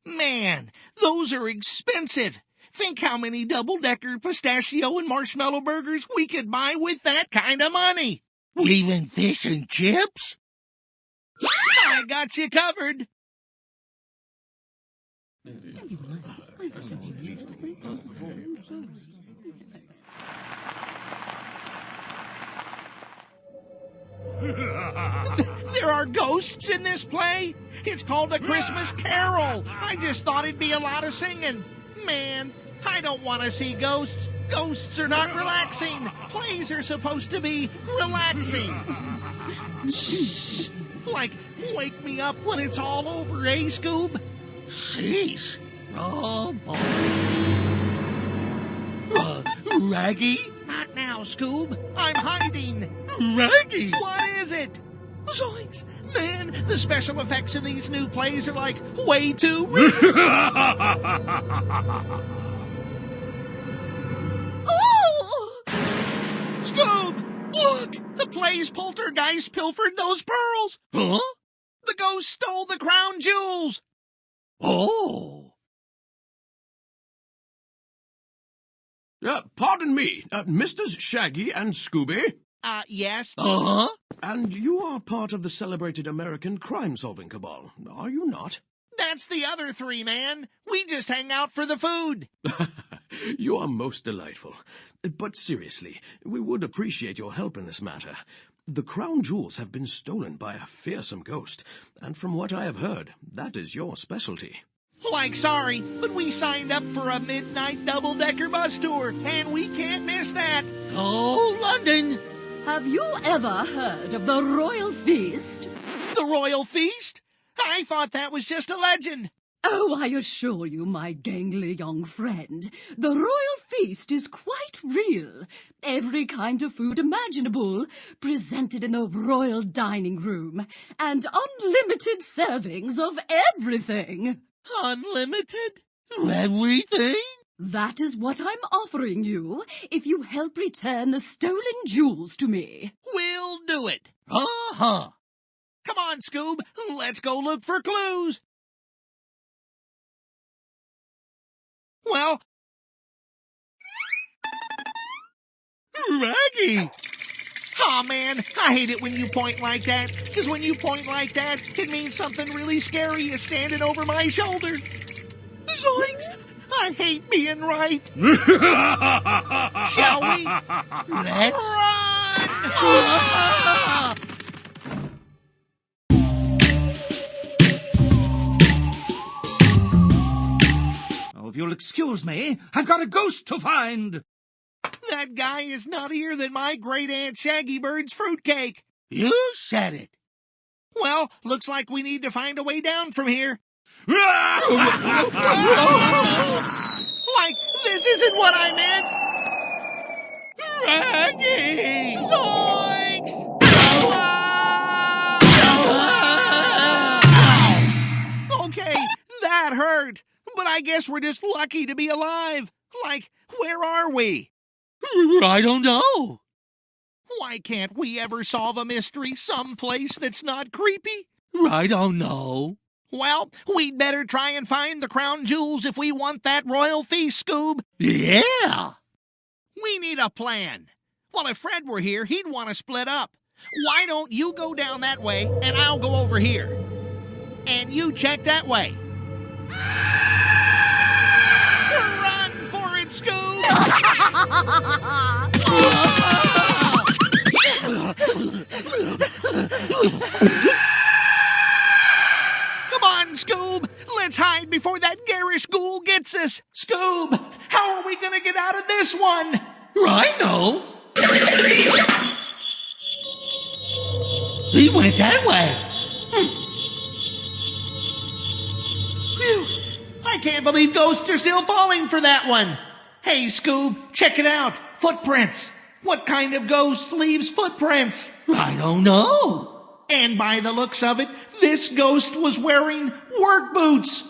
Speaker 24: Man, those are expensive. Think how many double-decker pistachio and marshmallow burgers we could buy with that kind of money. Even fish and chips? I got you covered. There are ghosts in this play? It's called A Christmas Carol. I just thought it'd be a lot of singing. Man, I don't want to see ghosts. Ghosts are not relaxing. Plays are supposed to be relaxing. Shh. Like, wake me up when it's all over, eh, Scoob? Sheesh. Oh, boy. Raggy? Not now.
Speaker 18: now, Scoob. I'm hiding.
Speaker 19: Raggy!
Speaker 18: What is it? Zoinks! Man, the special effects in these new plays are like way too real.
Speaker 19: Oh!
Speaker 18: Scoob! Look! The play's poltergeist pilfered those pearls!
Speaker 19: Huh?
Speaker 18: The ghost stole the crown jewels!
Speaker 19: Oh!
Speaker 21: Pardon me, Misters Shaggy and Scooby?
Speaker 18: Yes?
Speaker 19: Uh-huh?
Speaker 21: And you are part of the celebrated American crime-solving cabal, are you not?
Speaker 18: That's the other three, man. We just hang out for the food.
Speaker 21: You are most delightful. But seriously, we would appreciate your help in this matter. The crown jewels have been stolen by a fearsome ghost, and from what I have heard, that is your specialty.
Speaker 18: Like, sorry, but we signed up for a midnight double-decker bus tour, and we can't miss that.
Speaker 19: Oh, London!
Speaker 14: Have you ever heard of the Royal Feast?
Speaker 18: The Royal Feast? I thought that was just a legend.
Speaker 14: Oh, I assure you, my gangly young friend, the Royal Feast is quite real. Every kind of food imaginable, presented in the royal dining room, and unlimited servings of everything.
Speaker 18: Unlimited?
Speaker 19: Everything?
Speaker 14: That is what I'm offering you, if you help return the stolen jewels to me.
Speaker 18: We'll do it.
Speaker 19: Uh-huh.
Speaker 18: Come on, Scoob. Let's go look for clues. Well...
Speaker 19: Raggy!
Speaker 18: Aw, man, I hate it when you point like that, because when you point like that, it means something really scary is standing over my shoulder. Zoinks! I hate being right. Shall we?
Speaker 19: Let's
Speaker 18: run!
Speaker 19: Oh, if you'll excuse me, I've got a ghost to find.
Speaker 18: That guy is nuttier than my great-aunt Shaggy Bird's fruitcake.
Speaker 19: You said it.
Speaker 18: Well, looks like we need to find a way down from here. Like, this isn't what I meant!
Speaker 19: Raggy!
Speaker 18: Zoinks! Okay, that hurt. But I guess we're just lucky to be alive. Like, where are we?
Speaker 19: I don't know.
Speaker 18: Why can't we ever solve a mystery someplace that's not creepy?
Speaker 19: I don't know.
Speaker 18: Well, we'd better try and find the crown jewels if we want that royal feast, Scoob.
Speaker 19: Yeah.
Speaker 18: We need a plan. Well, if Fred were here, he'd want to split up. Why don't you go down that way, and I'll go over here. And you check that way. Run for it, Scoob! Come on, Scoob! Let's hide before that garish ghoul gets us! Scoob! How are we gonna get out of this one?
Speaker 19: I know. He went that way.
Speaker 18: Phew! I can't believe ghosts are still falling for that one! Hey, Scoob, check it out! Footprints! What kind of ghost leaves footprints?
Speaker 19: I don't know.
Speaker 18: And by the looks of it, this ghost was wearing work boots.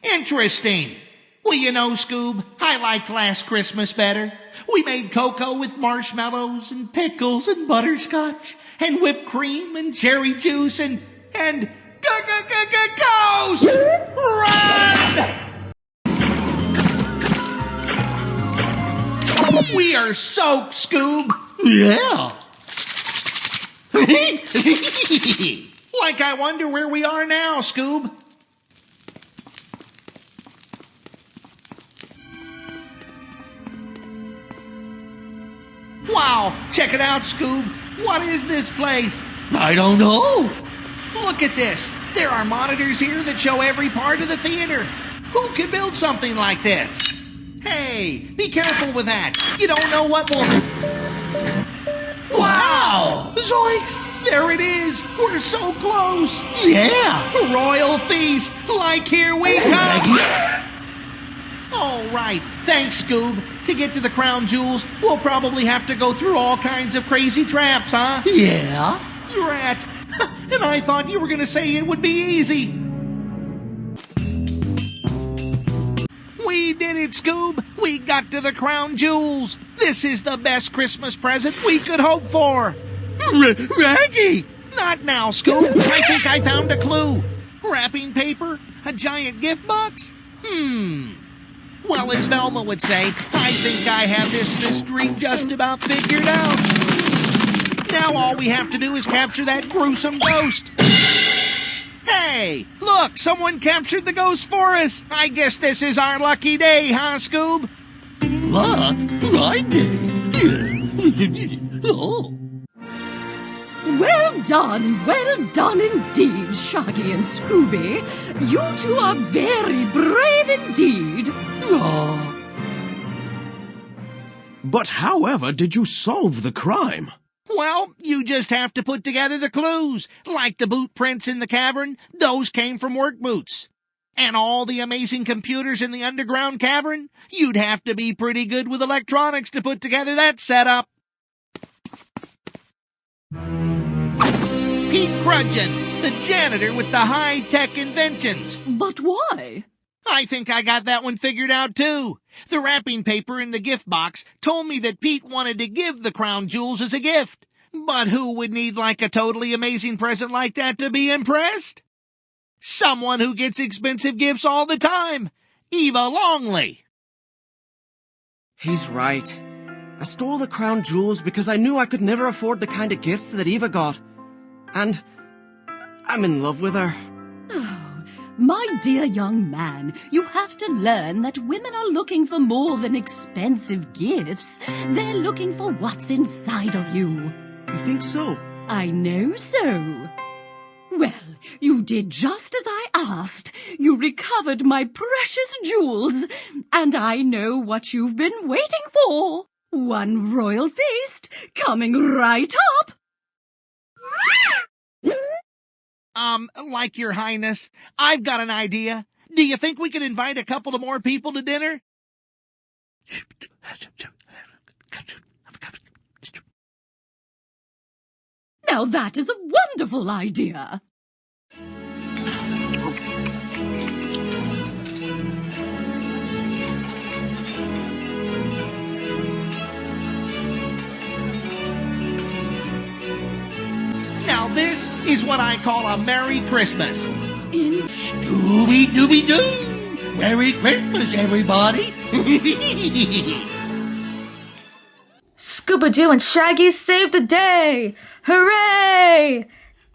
Speaker 18: Interesting. Well, you know, Scoob, I liked Last Christmas better. We made cocoa with marshmallows and pickles and butterscotch and whipped cream and cherry juice and ghost! Run! We are soaked, Scoob.
Speaker 19: Yeah.
Speaker 18: Like I wonder where we are now, Scoob. Wow, check it out, Scoob. What is this place?
Speaker 19: I don't know.
Speaker 18: Look at this. There are monitors here that show every part of the theater. Who could build something like this? Hey, be careful with that. You don't know what will... Wow! Zoinks! There it is! We're so close!
Speaker 19: Yeah!
Speaker 18: Royal feast! Like here we come! Oh, right. Thanks, Scoob. To get to the crown jewels, we'll probably have to go through all kinds of crazy traps, huh?
Speaker 5: Yeah?
Speaker 18: Drat. And I thought you were going to say it would be easy. We did it, Scoob. We got to the crown jewels. This is the best Christmas present we could hope for.
Speaker 5: Raggy!
Speaker 18: Not now, Scoob. I think I found a clue. Wrapping paper? A giant gift box? Well, as Velma would say, I think I have this mystery just about figured out. Now all we have to do is capture that gruesome ghost. Hey, look, someone captured the ghost for us. I guess this is our lucky day, huh, Scoob?
Speaker 5: Luck? I did it. Oh.
Speaker 14: Well done indeed, Shaggy and Scooby. You two are very brave indeed.
Speaker 21: But however did you solve the crime?
Speaker 18: Well, you just have to put together the clues. Like the boot prints in the cavern, those came from work boots. And all the amazing computers in the underground cavern, you'd have to be pretty good with electronics to put together that setup. Pete Crudgeon, the janitor with the high-tech inventions.
Speaker 14: But why?
Speaker 18: I think I got that one figured out, too. The wrapping paper in the gift box told me that Pete wanted to give the crown jewels as a gift. But who would need like a totally amazing present like that to be impressed? Someone who gets expensive gifts all the time. Eva Longley.
Speaker 2: He's right. I stole the crown jewels because I knew I could never afford the kind of gifts that Eva got. And I'm in love with her.
Speaker 14: Oh, my dear young man, you have to learn that women are looking for more than expensive gifts. They're looking for what's inside of you.
Speaker 2: You think so?
Speaker 14: I know so. Well, you did just as I asked. You recovered my precious jewels, and I know what you've been waiting for. One royal feast coming right up.
Speaker 18: Like your highness, I've got an idea. Do you think we could invite a couple of more people to dinner?
Speaker 14: Now that is a wonderful idea.
Speaker 18: Now this is what I call a Merry Christmas.
Speaker 5: Scooby-Dooby-Doo! Merry Christmas, everybody!
Speaker 1: Scooby-Doo and Shaggy saved the day! Hooray!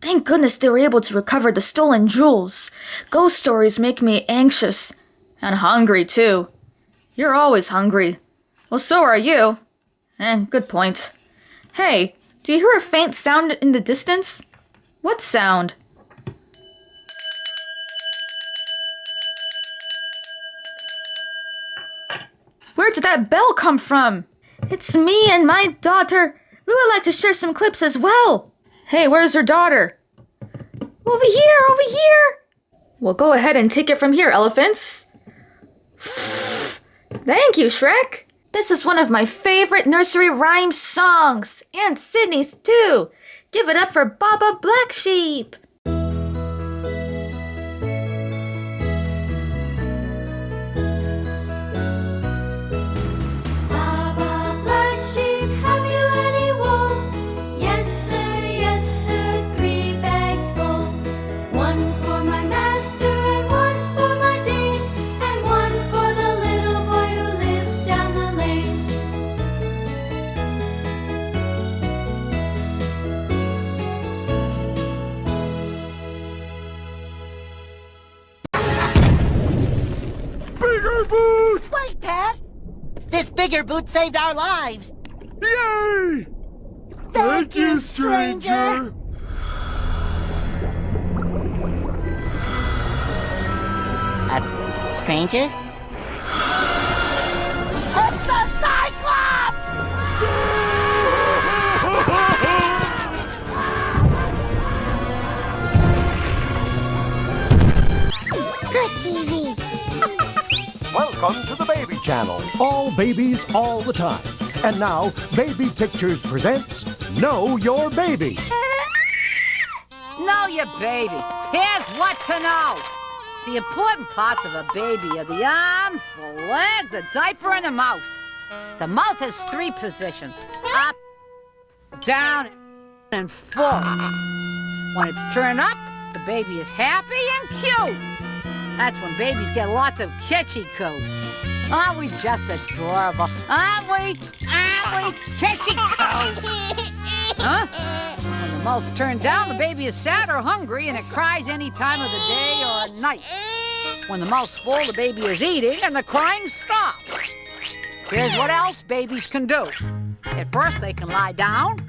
Speaker 1: Thank goodness they were able to recover the stolen jewels. Ghost stories make me anxious. And hungry, too. You're always hungry. Well, so are you. And good point. Hey, do you hear a faint sound in the distance? What sound? Where did that bell come from? It's me and my daughter. We would like to share some clips as well. Hey, where's your daughter? Over here, over here. Well, go ahead and take it from here, elephants. Thank you, Shrek. This is one of my favorite nursery rhyme songs. And Sydney's too. Give it up for Baba Black Sheep.
Speaker 3: Wait, Pat! This bigger boot saved our lives!
Speaker 17: Yay!
Speaker 3: Thank you, stranger! Stranger? It's the Cyclops!
Speaker 9: Good TV.
Speaker 22: Welcome to the
Speaker 6: channel. All babies, all the time. And now, Baby Pictures presents Know Your Baby.
Speaker 8: Know your baby. Here's what to know. The important parts of a baby are the arms, the legs, the diaper, and the mouth. The mouth has 3 positions: up, down, and full. When it's turned up, the baby is happy and cute. That's when babies get lots of kitschy-coo. Aren't we just adorable? Aren't we? Kitschy-coo. Huh? When the mouth's turned down, the baby is sad or hungry, and it cries any time of the day or night. When the mouth's full, the baby is eating, and the crying stops. Here's what else babies can do. At first, they can lie down.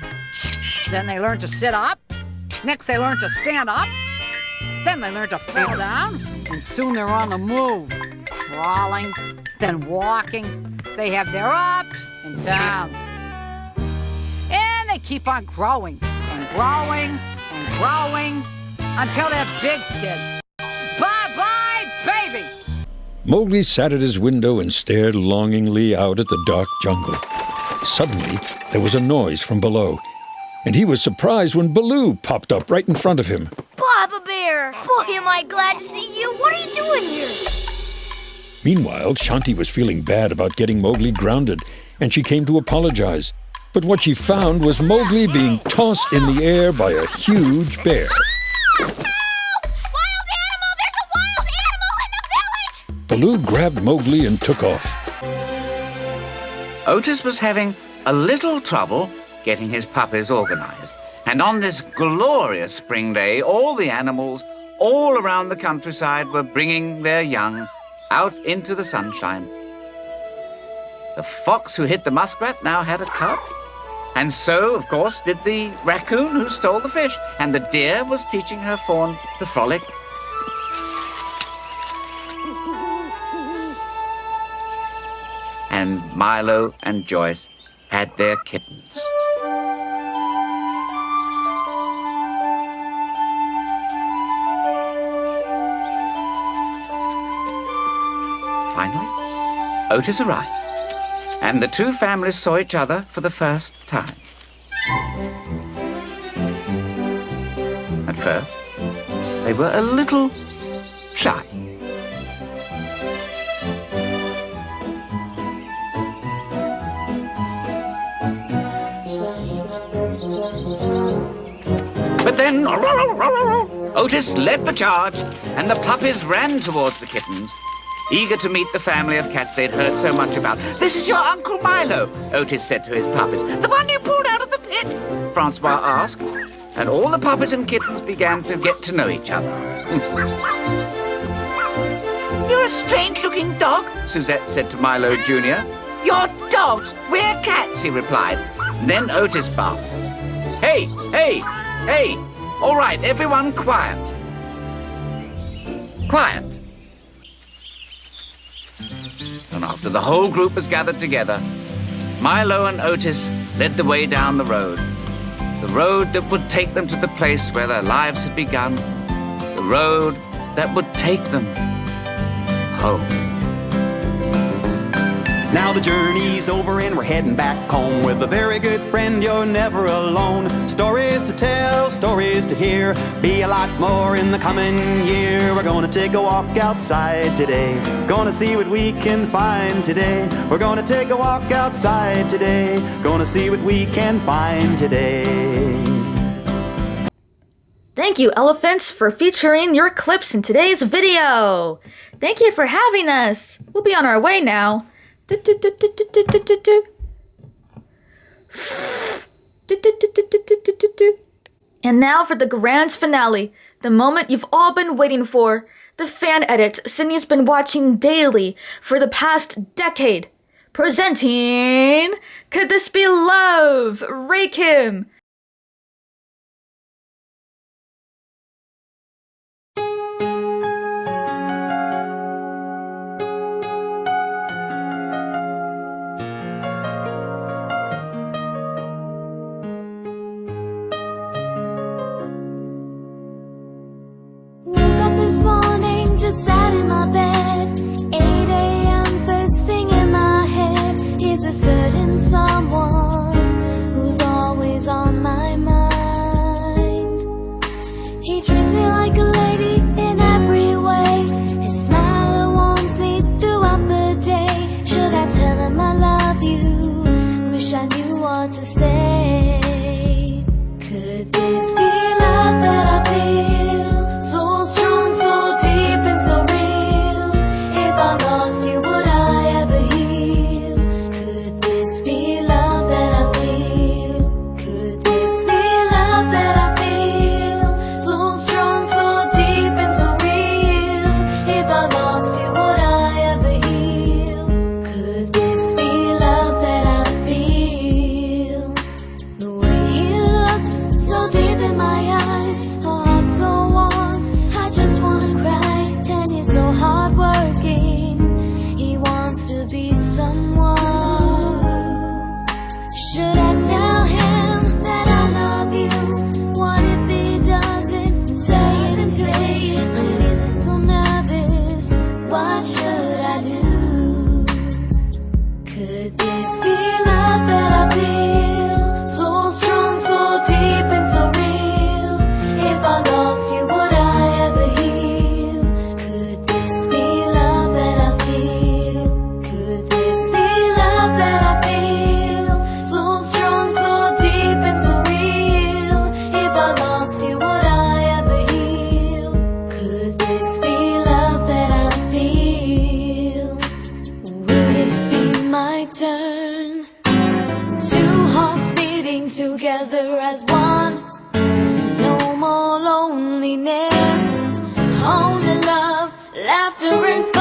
Speaker 8: Then they learn to sit up. Next, they learn to stand up. Then they learn to fall down. And soon they're on the move. Crawling, then walking. They have their ups and downs. And they keep on growing and growing and growing until they're big kids. Bye-bye, baby!
Speaker 22: Mowgli sat at his window and stared longingly out at the dark jungle. Suddenly, there was a noise from below, and he was surprised when Baloo popped up right in front of him.
Speaker 9: Papa Bear! Boy, am I glad to see you! What are you doing here?
Speaker 22: Meanwhile, Shanti was feeling bad about getting Mowgli grounded, and she came to apologize. But what she found was Mowgli being tossed in the air by a huge bear. Baloo grabbed Mowgli and took off.
Speaker 24: Otis was having a little trouble getting his puppies organized. And on this glorious spring day, all the animals all around the countryside were bringing their young out into the sunshine. The fox who hit the muskrat now had a cub. And so, of course, did the raccoon who stole the fish. And the deer was teaching her fawn to frolic. And Milo and Joyce had their kittens. Finally, Otis arrived, and the 2 families saw each other for the first time. At first, they were a little shy. But then, Otis led the charge, and the puppies ran towards the kittens, eager to meet the family of cats they'd heard so much about. "This is your Uncle Milo," Otis said to his puppies. "The one you pulled out of the pit?" Francois asked, and all the puppies and kittens began to get to know each other. "You're a strange-looking dog," Suzette said to Milo Jr. "You're dogs, we're cats," he replied. Then Otis barked. "Hey, hey, hey! All right, everyone quiet. Quiet." And after the whole group was gathered together, Milo and Otis led the way down the road that would take them to the place where their lives had begun, the road that would take them home.
Speaker 23: Now the journey's over and we're heading back home with a very good friend. You're never alone. Stories to tell, stories to hear. Be a lot more in the coming year. We're gonna take a walk outside today. Gonna see what we can find today. We're gonna take a walk outside today. Gonna see what we can find today.
Speaker 1: Thank you, elephants, for featuring your clips in today's video. Thank you for having us. We'll be on our way now. And now for the grand finale, the moment you've all been waiting for, the fan edit Sydney's been watching daily for the past decade. Presenting Could This Be Love? Ray Kim.
Speaker 25: This morning, just sat in my bed, 8 a.m. first thing in my
Speaker 4: what to say. Could this be love that I feel? So strong, so deep, and so real. If I lost you, would I ever heal? Could this be love that I feel? Could this be love that I feel? So strong, so deep, and so real. If I lost you, would I ever heal? Could this be love that I feel? The way he looks so deep in my eyes, a heart so warm, I just wanna cry. And he's so hardworking, he wants to be someone. Should I tell him that I love you? What if he doesn't say it? I'm feeling so nervous, what should I do? Could this be love that I feel? So strong, so deep, and so real. If I lost you, would I ever heal? Could this be love that I feel? Could this be love that I feel? So strong, so deep, and so real. If I lost you, would I ever heal? Could this be love that I feel? Will this be my turn? Two hearts beating together as one. No more loneliness, only love, laughter and fun.